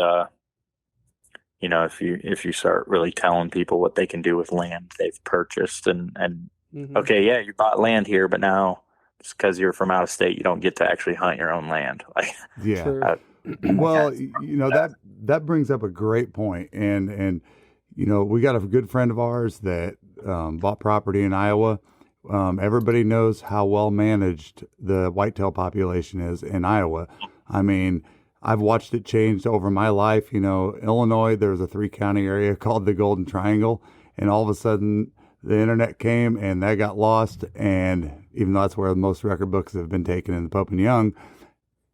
if you start really telling people what they can do with land they've purchased, and okay, yeah, you bought land here, but now just because you're from out of state, you don't get to actually hunt your own land. Like, Yeah. True. Well, that brings up a great point. And we got a good friend of ours that bought property in Iowa. Everybody knows how well managed the whitetail population is in Iowa. I mean, I've watched it change over my life. Illinois, there was a 3-county area called the Golden Triangle, and all of a sudden the internet came and that got lost. And even though that's where most record books have been taken in the Pope and Young,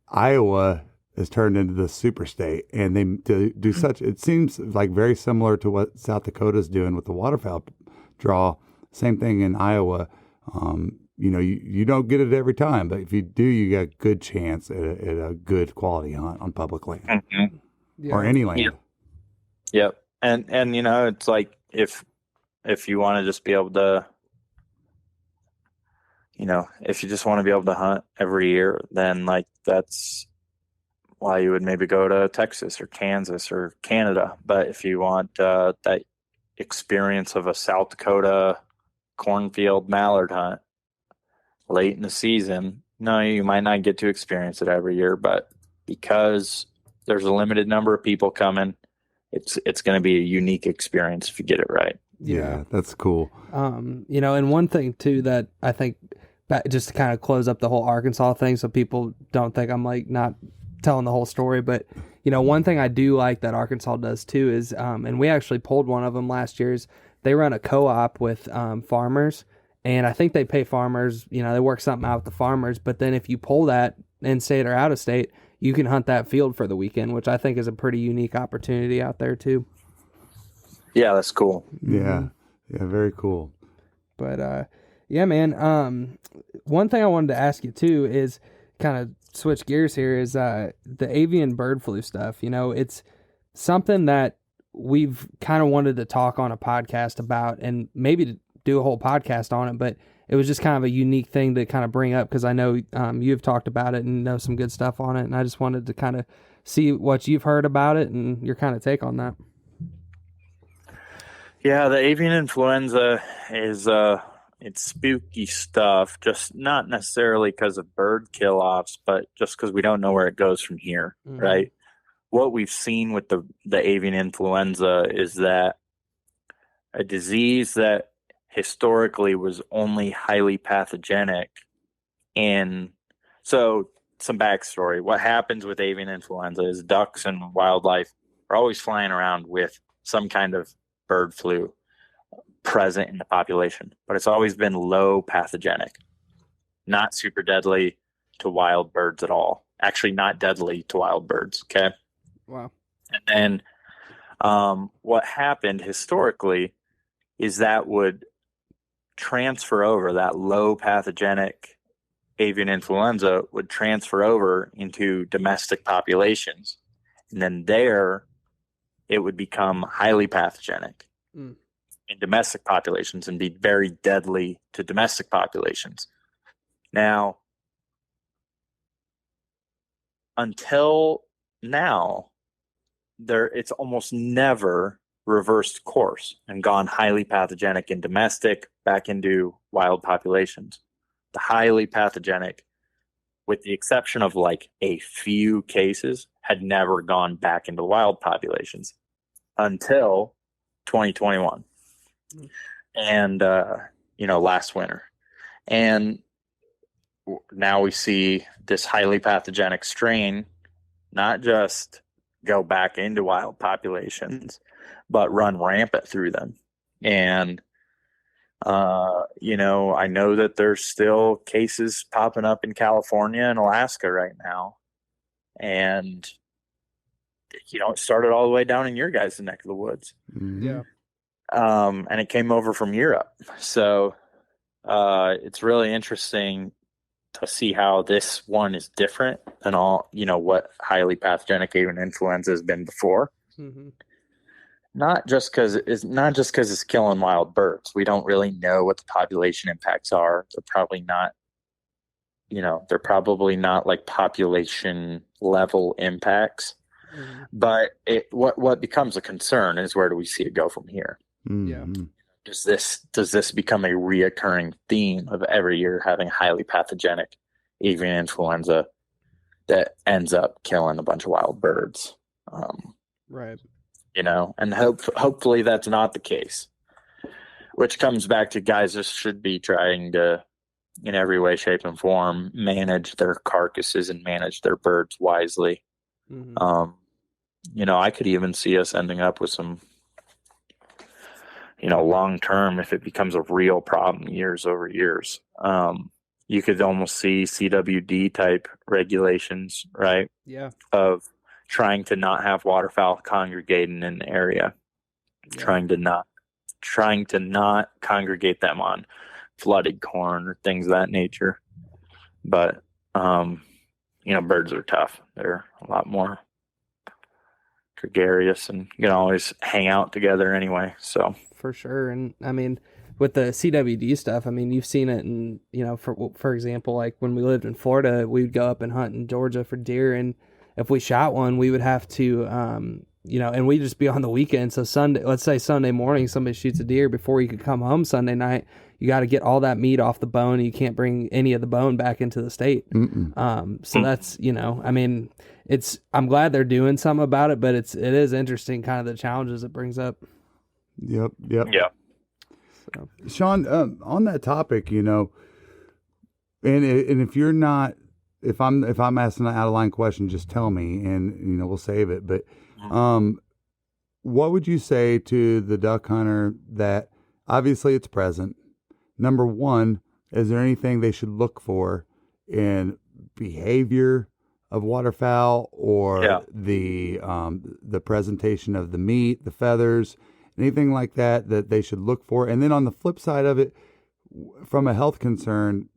Iowa has turned into the super state, and they do such, it seems like very similar to what South Dakota's doing with the waterfowl draw. Same thing in Iowa. You don't get it every time, but if you do, you got a good chance at a good quality hunt on public land or any land. Yep. And it's like, if you want to just be able to, if you just want to be able to hunt every year, then like that's why you would maybe go to Texas or Kansas or Canada. But if you want that experience of a South Dakota cornfield mallard hunt late in the season, no, you might not get to experience it every year, but because there's a limited number of people coming, it's going to be a unique experience if you get it right. Yeah, that's cool. And one thing too that I think, just to kind of close up the whole Arkansas thing, so people don't think I'm like not telling the whole story, but one thing I do like that Arkansas does too is, and we actually pulled one of them last year, is they run a co-op with farmers, and I think they pay farmers, they work something out with the farmers, but then if you pull that in state or out of state, you can hunt that field for the weekend, which I think is a pretty unique opportunity out there too. Yeah, that's cool. Yeah, very cool. But yeah, man. One thing I wanted to ask you too is kind of switch gears here is the avian bird flu stuff. It's something that we've kind of wanted to talk on a podcast about, and maybe to do a whole podcast on it, but it was just kind of a unique thing to kind of bring up because I know you've talked about it and know some good stuff on it, and I just wanted to kind of see what you've heard about it and your kind of take on that. Yeah, the avian influenza is it's spooky stuff, just not necessarily because of bird kill-offs, but just because we don't know where it goes from here, right? What we've seen with the avian influenza is that a disease that historically was only highly pathogenic so some backstory. What happens with avian influenza is ducks and wildlife are always flying around with some kind of bird flu present in the population, but it's always been low pathogenic, not super deadly to wild birds at all. Actually, not deadly to wild birds. Okay. Wow. And then what happened historically is that would transfer over, that low pathogenic avian influenza would transfer over into domestic populations. And then there it would become highly pathogenic in domestic populations and be very deadly to domestic populations. Now, until now, it's almost never reversed course and gone highly pathogenic in domestic back into wild populations. The highly pathogenic, with the exception of like a few cases, had never gone back into wild populations until 2021 and last winter. And now we see this highly pathogenic strain not just go back into wild populations, but run rampant through them. And I know that there's still cases popping up in California and Alaska right now. And it started all the way down in your guys' neck of the woods. Yeah. And it came over from Europe. So it's really interesting to see how this one is different than all, what highly pathogenic avian influenza has been before. Mm-hmm. Not just because it's killing wild birds. We don't really know what the population impacts are. They're probably not like population level impacts. But what becomes a concern is, where do we see it go from here? Yeah. Does this become a reoccurring theme of every year having highly pathogenic avian influenza that ends up killing a bunch of wild birds? Right. And hopefully that's not the case, which comes back to guys just should be trying to, in every way, shape, and form, manage their carcasses and manage their birds wisely. I could even see us ending up with some, long term, if it becomes a real problem years over years. You could almost see CWD type regulations, right? Yeah. Of trying to not have waterfowl congregating in the area, trying to not congregate them on flooded corn or things of that nature. But birds are tough. They're a lot more gregarious and you can always hang out together anyway. So for sure. And I mean, with the CWD stuff, I mean, you've seen it in, for example, like when we lived in Florida, we'd go up and hunt in Georgia for deer, and if we shot one, we would have to and we'd just be on the weekend. So let's say Sunday morning somebody shoots a deer, before you could come home Sunday night, you got to get all that meat off the bone, and you can't bring any of the bone back into the state. So that's, I mean, I'm glad they're doing something about it, but it is interesting kind of the challenges it brings up. Yep. Yeah. So. Sean, on that topic, and if you're not, if I'm asking an out of line question, just tell me, and we'll save it. But what would you say to the duck hunter that obviously it's present? Number one, is there anything they should look for in behavior of waterfowl, or the presentation of the meat, the feathers, anything like that they should look for? And then on the flip side of it, from a health concern,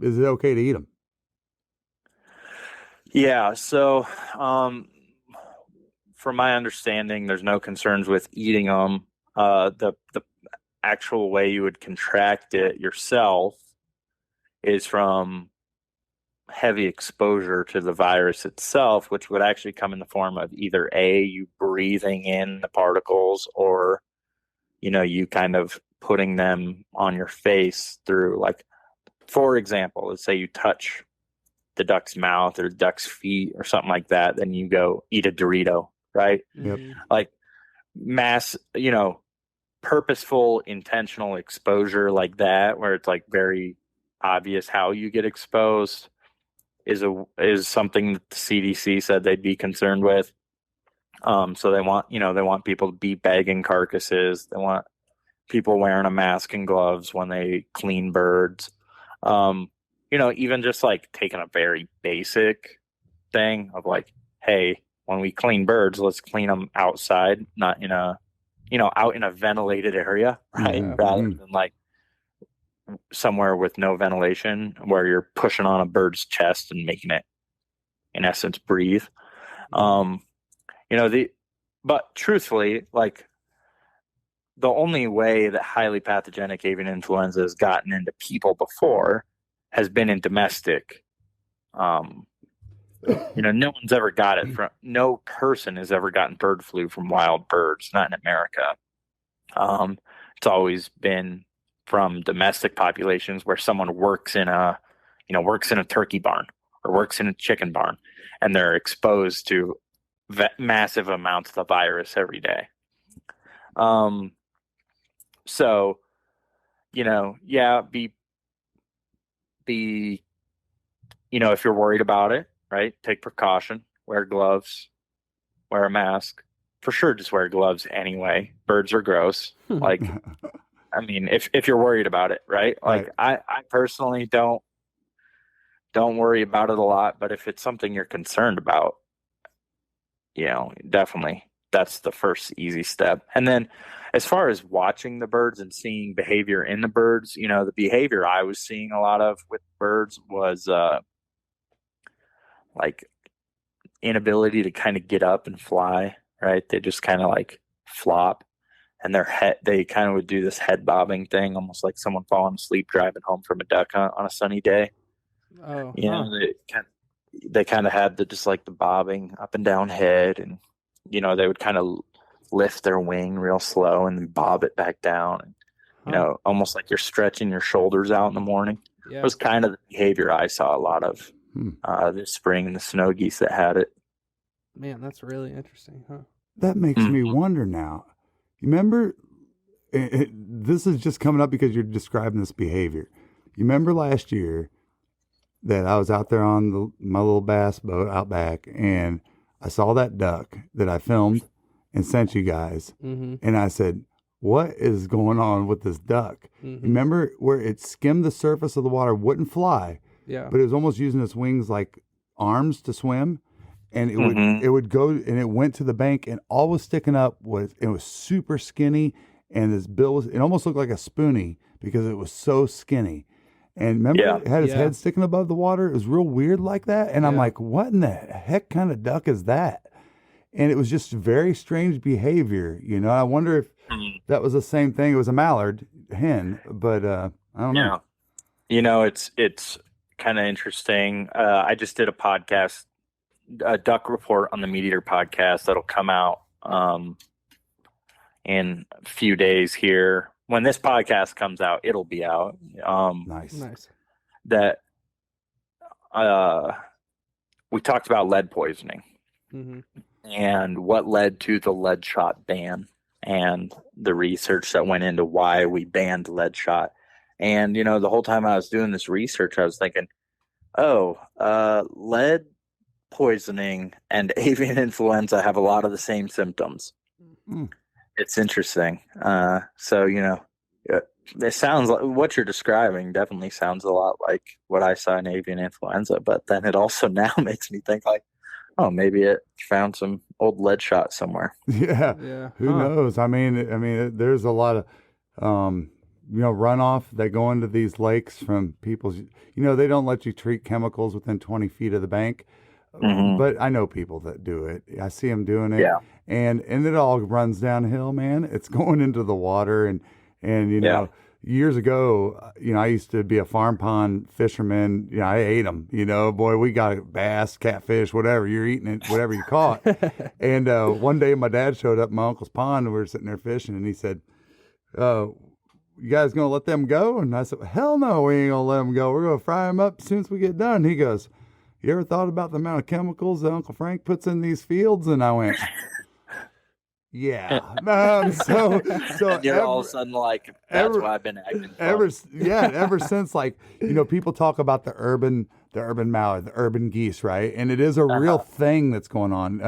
is it okay to eat them? Yeah. So, from my understanding, there's no concerns with eating them. The actual way you would contract it yourself is from heavy exposure to the virus itself, which would actually come in the form of either you breathing in the particles, or you kind of putting them on your face through, like, for example, let's say you touch the duck's mouth or the duck's feet or something like that, then you go eat a Dorito, right? Yep. Like mass, purposeful, intentional exposure like that, where it's like very obvious how you get exposed, is something that the CDC said they'd be concerned with. So they want people to be bagging carcasses. They want people wearing a mask and gloves when they clean birds. Even just like taking a very basic thing of like, hey, when we clean birds, let's clean them outside, not in a, out in a ventilated area, right? Yeah. Rather than like somewhere with no ventilation, where you're pushing on a bird's chest and making it, in essence, breathe. But truthfully, like, the only way that highly pathogenic avian influenza has gotten into people before has been in domestic. No one's ever got it no person has ever gotten bird flu from wild birds, not in America. It's always been from domestic populations, where someone works in a turkey barn or works in a chicken barn, and they're exposed to massive amounts of the virus every day. So, if you're worried about it, right, take precaution, wear gloves, wear a mask. For sure, just wear gloves anyway. Birds are gross. Like, I mean, if you're worried about it, right? Like, I personally don't worry about it a lot, but if it's something you're concerned about, definitely that's the first easy step. And then as far as watching the birds and seeing behavior in the birds, the behavior I was seeing a lot of with birds was like inability to kind of get up and fly, right? They just kind of like flop, and they kind of would do this head bobbing thing, almost like someone falling asleep driving home from a duck hunt on a sunny day. Oh, they they kind of had just like the bobbing up and down head, and they would kind of lift their wing real slow and then bob it back down, and almost like you're stretching your shoulders out in the morning. Yeah. It was kind of the behavior I saw a lot of this spring, and the snow geese that had it. Man, that's really interesting, huh? That makes me wonder now. You remember, this is just coming up because you're describing this behavior. You remember last year that I was out there on my little bass boat out back, and I saw that duck that I filmed and sent you guys. Mm-hmm. And I said, what is going on with this duck? Mm-hmm. Remember where it skimmed the surface of the water, wouldn't fly, Yeah. but it was almost using its wings like arms to swim. And it would go, and it went to the bank, and all was sticking up it was super skinny, and his bill it almost looked like a spoonie because it was so skinny. And remember, it had his head sticking above the water. It was real weird like that. And I'm like, what in the heck kind of duck is that? And it was just very strange behavior. I wonder if that was the same thing. It was a mallard hen, but I don't know. It's kind of interesting. I just did a duck report on the MeatEater podcast that'll come out in a few days here. When this podcast comes out, it'll be out. Nice. That we talked about lead poisoning and what led to the lead shot ban and the research that went into why we banned lead shot. And the whole time I was doing this research, I was thinking, lead poisoning and avian influenza have a lot of the same symptoms. It's interesting. It sounds like what you're describing definitely sounds a lot like what I saw in avian influenza, but then it also now makes me think like, maybe it found some old lead shot somewhere. Yeah. Who knows? I mean, there's a lot of, runoff that go into these lakes from people's, they don't let you treat chemicals within 20 feet of the bank. But I know people that do it. I see them doing it, and it all runs downhill, man. It's going into the water, and years ago, I used to be a farm pond fisherman. I ate them. Boy, we got bass, catfish, whatever. You're eating it, whatever you caught. And one day, my dad showed up at my uncle's pond, and we were sitting there fishing, and he said, "You guys gonna let them go?" And I said, "Hell no, we ain't gonna let them go. We're gonna fry them up as soon as we get done." And he goes, "You ever thought about the amount of chemicals that Uncle Frank puts in these fields?" And I went, "Yeah." So and you're all of a sudden like, that's why I've been acting. Ever since, like, people talk about the urban mallard, the urban geese, right? And it is a real thing that's going on.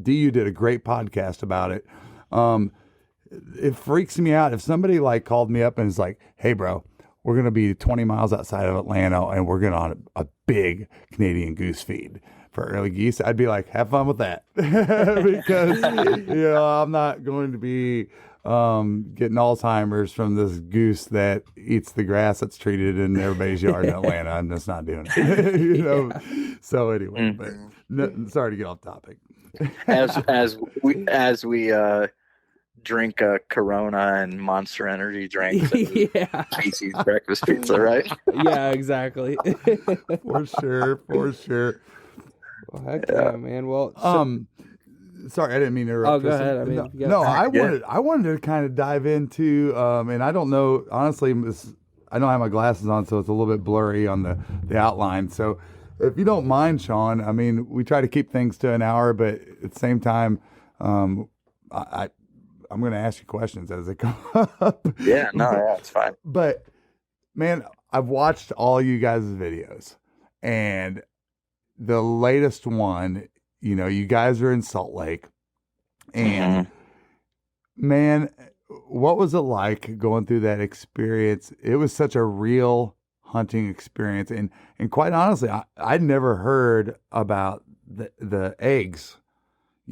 DU did a great podcast about it. It freaks me out if somebody like called me up and is like, "Hey, bro, we're going to be 20 miles outside of Atlanta, and we're going on a big Canadian goose feed for early geese." I'd be like, have fun with that. Because, I'm not going to be getting Alzheimer's from this goose that eats the grass that's treated in everybody's yard in Atlanta. I'm just not doing it. So anyway, but sorry to get off topic. As we drink a Corona and Monster Energy drinks. Casey's breakfast pizza, right? Yeah, exactly. For sure. Well, heck yeah, man. Well, sorry, I didn't mean to interrupt. Go ahead. I wanted to kind of dive into, and I don't know, honestly, I don't have my glasses on, so it's a little bit blurry on the outline. So if you don't mind, Sean, I mean, we try to keep things to an hour, but at the same time, I'm going to ask you questions as they come up. Yeah, it's fine. But, man, I've watched all you guys' videos. And the latest one, you guys are in Salt Lake. And, man, what was it like going through that experience? It was such a real hunting experience. And quite honestly, I'd never heard about the eggs.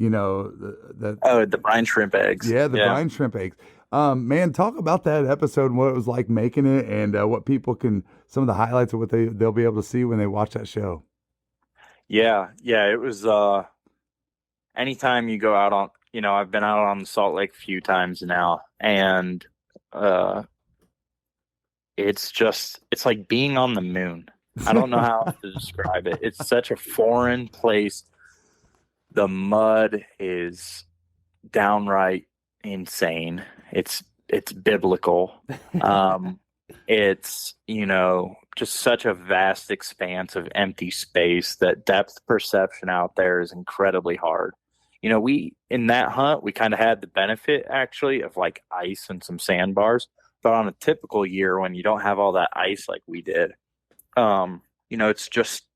The brine shrimp eggs. Yeah, brine shrimp eggs. Man, talk about that episode and what it was like making it, and what people some of the highlights of what they'll be able to see when they watch that show. Yeah, it was. Anytime you go out on, I've been out on the Salt Lake a few times now, and it's like being on the moon. I don't know how else to describe it. It's such a foreign place. The mud is downright insane. It's biblical. It's, just such a vast expanse of empty space that depth perception out there is incredibly hard. In that hunt, we kind of had the benefit actually of like ice and some sandbars, but on a typical year when you don't have all that ice like we did, it's just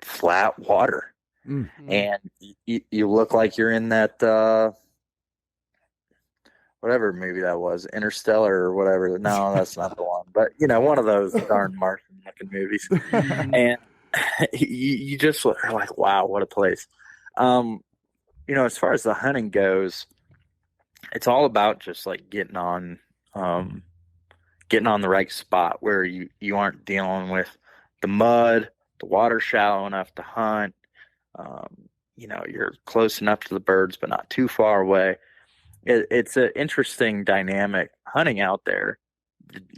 flat water. Mm-hmm. And you look like you're in that, whatever movie that was, Interstellar or whatever. No, that's not the one. But, one of those darn Martian-looking movies. And you just are like, wow, what a place. As far as the hunting goes, it's all about just like getting on the right spot where you aren't dealing with the mud, the water shallow enough to hunt. You're close enough to the birds, but not too far away. It's an interesting dynamic hunting out there.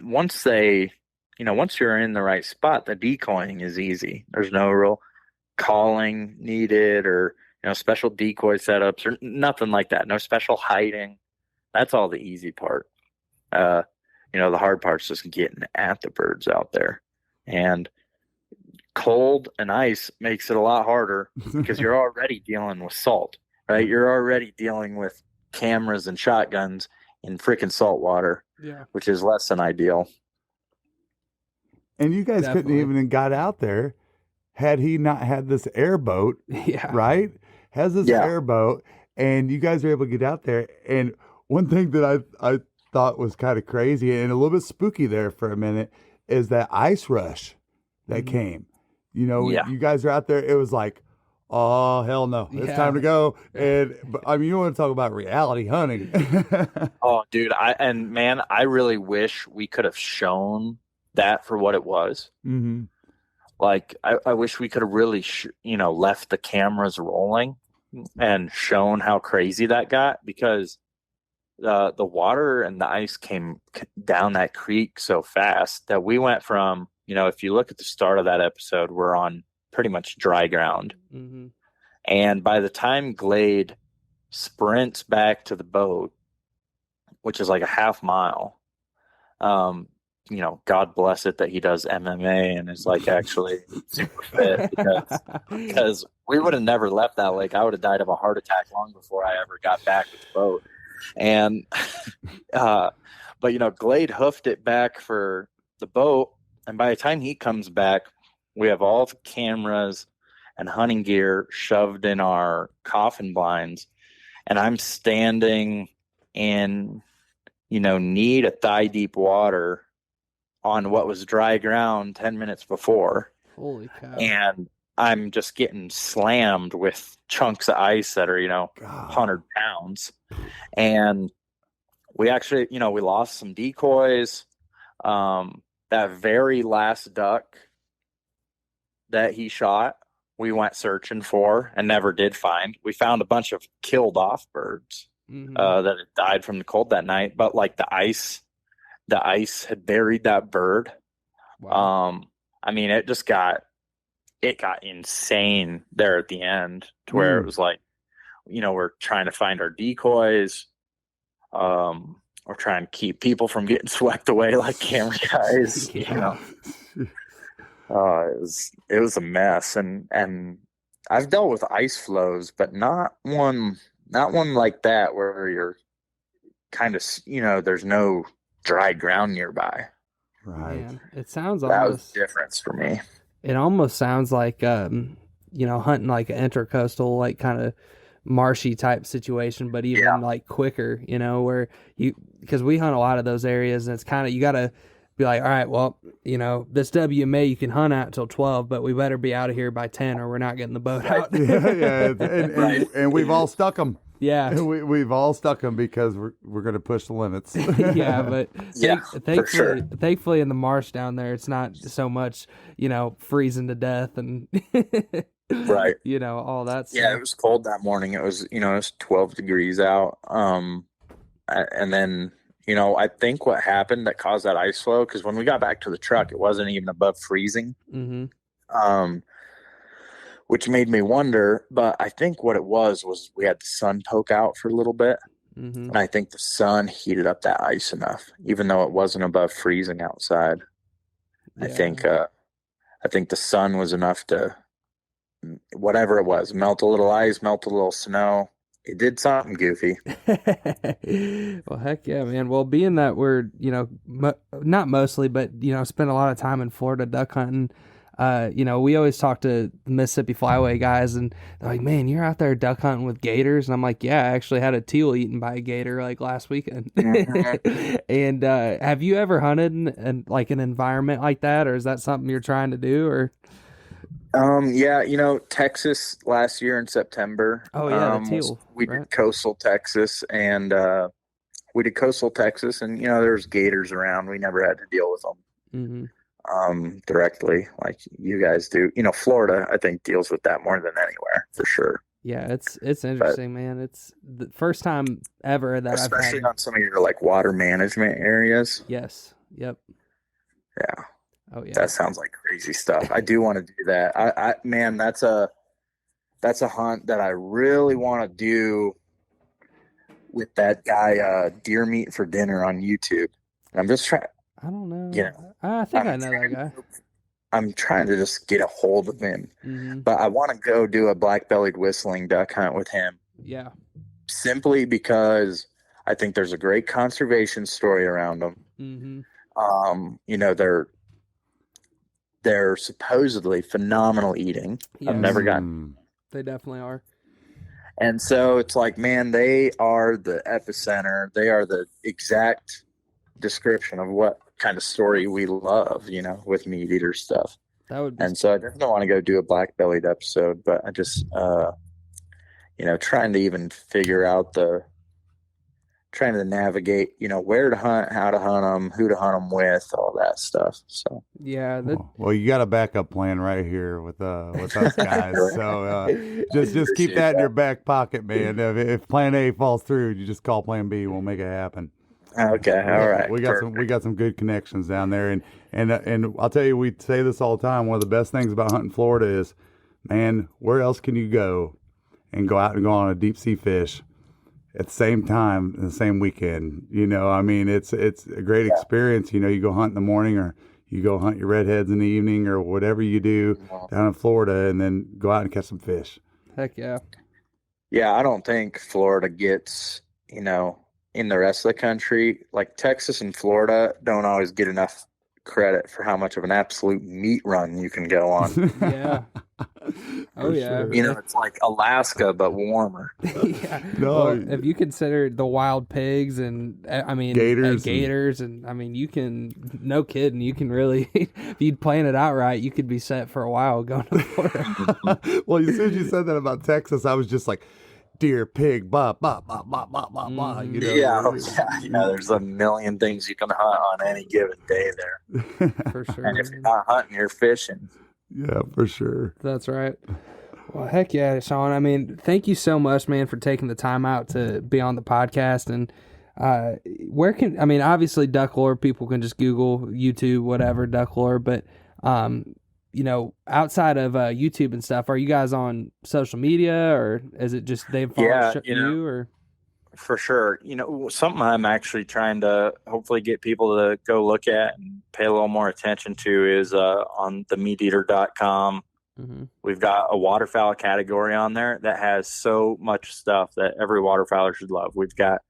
Once you're in the right spot, the decoying is easy. There's no real calling needed or, special decoy setups or nothing like that. No special hiding. That's all the easy part. The hard part's just getting at the birds out there. And cold and ice makes it a lot harder because you're already dealing with salt, right? You're already dealing with cameras and shotguns in freaking salt water, which is less than ideal. And you guys couldn't even got out there had he not had this airboat, right? Has this airboat, and you guys were able to get out there. And one thing that I thought was kind of crazy and a little bit spooky there for a minute is that ice rush that came. You guys are out there. It was like, oh, hell no. It's time to go. And you want to talk about reality hunting. Oh, dude. I really wish we could have shown that for what it was. Mm-hmm. Like, I wish we could have really, left the cameras rolling and shown how crazy that got, because the water and the ice came down that creek so fast that we went from, if you look at the start of that episode, we're on pretty much dry ground. Mm-hmm. And by the time Glade sprints back to the boat, which is like a half mile, God bless it that he does MMA and is like actually super fit, because we would have never left that lake. I would have died of a heart attack long before I ever got back with the boat. And, but Glade hoofed it back for the boat. And by the time he comes back, we have all the cameras and hunting gear shoved in our coffin blinds. And I'm standing in, knee to thigh deep water on what was dry ground 10 minutes before. Holy cow. And I'm just getting slammed with chunks of ice that are, 100 pounds. And we actually, we lost some decoys. That very last duck that he shot, we went searching for and never did find. We found a bunch of killed off birds that had died from the cold that night. But like the ice had buried that bird. Wow. It got insane there at the end to where it was like, we're trying to find our decoys. We're trying to keep people from getting swept away like camera guys. It was a mess. And I've dealt with ice flows, but not one like that where you're kind of, there's no dry ground nearby. Right. Man, it sounds that almost was the difference for me. It almost sounds like hunting like an intercoastal, like kind of marshy type situation, but even like quicker, where because we hunt a lot of those areas, and it's kind of, you got to be like, all right, well, this WMA you can hunt out till 12, but we better be out of here by 10 or we're not getting the boat out. And we've all stuck them. Yeah, we've all stuck them because we're going to push the limits. Yeah, but thankfully, sure. Thankfully in the marsh down there, it's not so much, freezing to death and right. All that stuff. Yeah, it was cold that morning. It was, it was 12 degrees out. And then I think what happened that caused that ice flow, because when we got back to the truck, it wasn't even above freezing. Mm-hmm. Which made me wonder, but I think what it was we had the sun poke out for a little bit. Mm-hmm. And I think the sun heated up that ice enough, even though it wasn't above freezing outside. Yeah. I think the sun was enough to, whatever it was, melt a little ice, melt a little snow. It did something goofy. Well, heck yeah, man. Well, being that we're, not mostly, but, spend a lot of time in Florida duck hunting, we always talk to Mississippi Flyway guys, and they're like, man, you're out there duck hunting with gators? And I'm like, yeah, I actually had a teal eaten by a gator like last weekend. And have you ever hunted in like an environment like that, or is that something you're trying to do? Or yeah, Texas last year in September. Oh yeah, the teal. We did coastal Texas, and there's gators around. We never had to deal with them. Mm-hmm. Directly like you guys do. Florida, I think, deals with that more than anywhere, for sure. Yeah, it's interesting, man. It's the first time ever that especially I've had... on some of your like water management areas. Yes. Yep. Yeah. Oh yeah. That sounds like crazy stuff. I do want to do that. Man, that's a hunt that I really want to do with that guy, Deer Meat for Dinner on YouTube. I'm just trying. I don't know. I think I know that guy. I'm trying to just get a hold of him. Mm-hmm. But I want to go do a black-bellied whistling duck hunt with him. Yeah. Simply because I think there's a great conservation story around them. Mm-hmm. They're supposedly phenomenal eating. Yes. I've never gotten. They definitely are. And so it's like, man, they are the epicenter. They are the exact description of what kind of story we love, with meat eater stuff. That would be... And so I definitely want to go do a black bellied episode, but I just trying to even figure out trying to navigate, where to hunt, how to hunt them, who to hunt them with, all that stuff. So yeah. Well, you got a backup plan right here with us guys. So just keep that in your back pocket, man. If plan A falls through, you just call plan B. We'll make it happen. Okay, all right. We got some good connections down there, and I'll tell you, we say this all the time. One of the best things about hunting Florida is, man, where else can you go and go out and go on a deep sea fish at the same time, the same weekend? It's a great experience. You go hunt in the morning, or you go hunt your redheads in the evening, or whatever you do down in Florida, and then go out and catch some fish. Heck yeah. Yeah, I don't think Florida gets, in the rest of the country, like Texas and Florida don't always get enough credit for how much of an absolute meat run you can go on. Yeah. Oh yeah. Sure. It's like Alaska but warmer. Yeah. No. Well, if you consider the wild pigs and gators and you can, no kidding, you can really, if you'd plan it out right, you could be set for a while going to Florida. Well, as soon as you said that about Texas, I was just like, deer, pig, blah, blah, blah, blah, blah, blah, blah. Yeah, there's a million things you can hunt on any given day there. For sure. And if you're not hunting, you're fishing. Yeah, for sure. That's right. Well, heck yeah, Sean. Thank you so much, man, for taking the time out to be on the podcast. And obviously duck lore, people can just Google, YouTube, whatever, duck lore. But, outside of YouTube and stuff, are you guys on social media, or is it just they've followed you? Or for sure, something I'm actually trying to hopefully get people to go look at and pay a little more attention to is on the MeatEater.com. Mm-hmm. We've got a waterfowl category on there that has so much stuff that every waterfowler should love. We've got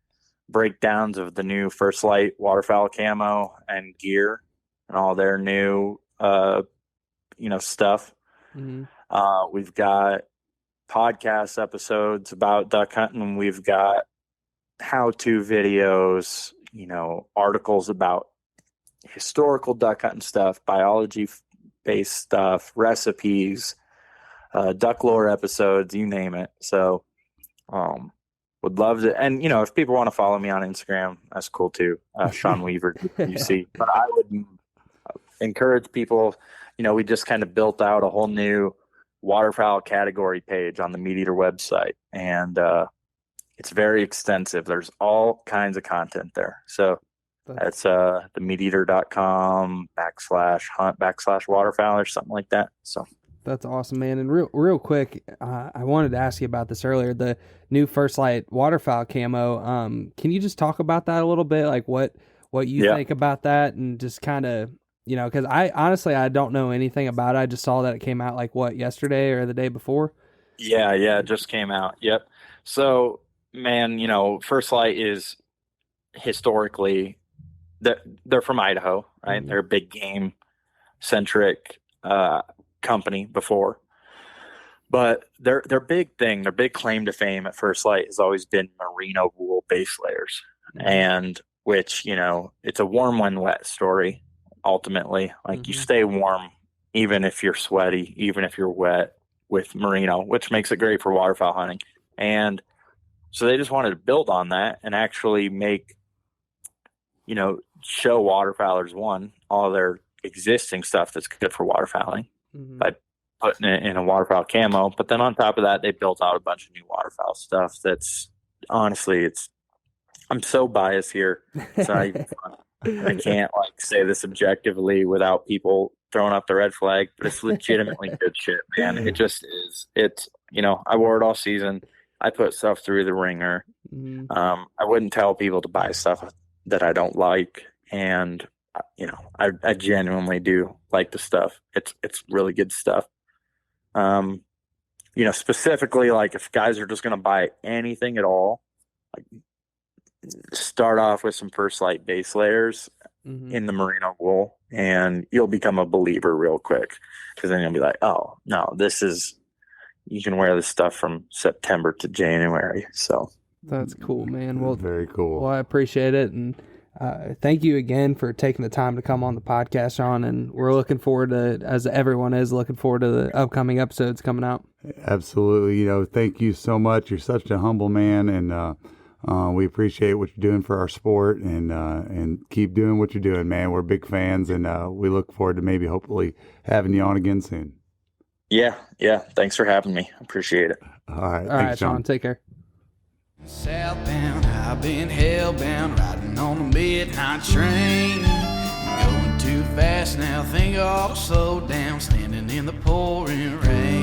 breakdowns of the new First Light waterfowl camo and gear and all their new stuff. Mm-hmm. We've got podcast episodes about duck hunting. We've got how-to videos, articles about historical duck hunting stuff, biology-based stuff, recipes, duck lore episodes, you name it. So would love to. And, if people want to follow me on Instagram, that's cool too. Sean Weaver, you see. But I would encourage people, we just kind of built out a whole new waterfowl category page on the MeatEater website. And It's very extensive. There's all kinds of content there. So that's the MeatEater.com/hunt/waterfowl or something like that. So That's awesome, man. And real quick, I wanted to ask you about this earlier. The new First Light waterfowl camo. Can you just talk about that a little bit? Like what you think about that, and just kind of, because I honestly I don't know anything about it. I just saw that it came out like yesterday or the day before. Yeah, it just came out. Yep. So, man, First Light is historically they're from Idaho, right? Mm-hmm. They're a big game centric company before, but their big thing, their big claim to fame at First Light has always been merino wool base layers, mm-hmm. and which it's a warm when wet story. Ultimately, like, mm-hmm. you stay warm even if you're sweaty, even if you're wet with merino, which makes it great for waterfowl hunting. And so they just wanted to build on that and actually make, show waterfowlers all their existing stuff that's good for waterfowling, mm-hmm. by putting it in a waterfowl camo. But then on top of that, they built out a bunch of new waterfowl stuff that's honestly, I'm so biased here. So I can't say this objectively without people throwing up the red flag, but it's legitimately good shit, man. It just is. I wore it all season. I put stuff through the ringer. Mm-hmm. I wouldn't tell people to buy stuff that I don't like. And, I genuinely do like the stuff. It's really good stuff. Specifically, if guys are just going to buy anything at all, start off with some First Light base layers, mm-hmm. in the merino wool, and you'll become a believer real quick, because then you'll be like, oh no, you can wear this stuff from September to January. So that's cool, man. Well, very cool. Well, I appreciate it, and thank you again for taking the time to come on the podcast, Sean, and we're looking forward to, as everyone is looking forward to the upcoming episodes coming out. Absolutely. Thank you so much. You're such a humble man, and we appreciate what you're doing for our sport, and keep doing what you're doing, man. We're big fans, and we look forward to hopefully having you on again soon. Yeah. Thanks for having me. Appreciate it. All right. Thanks, Sean. Take care. Southbound, I've been hellbound, riding on the midnight train. Going too fast now, think I'll slow down, standing in the pouring rain.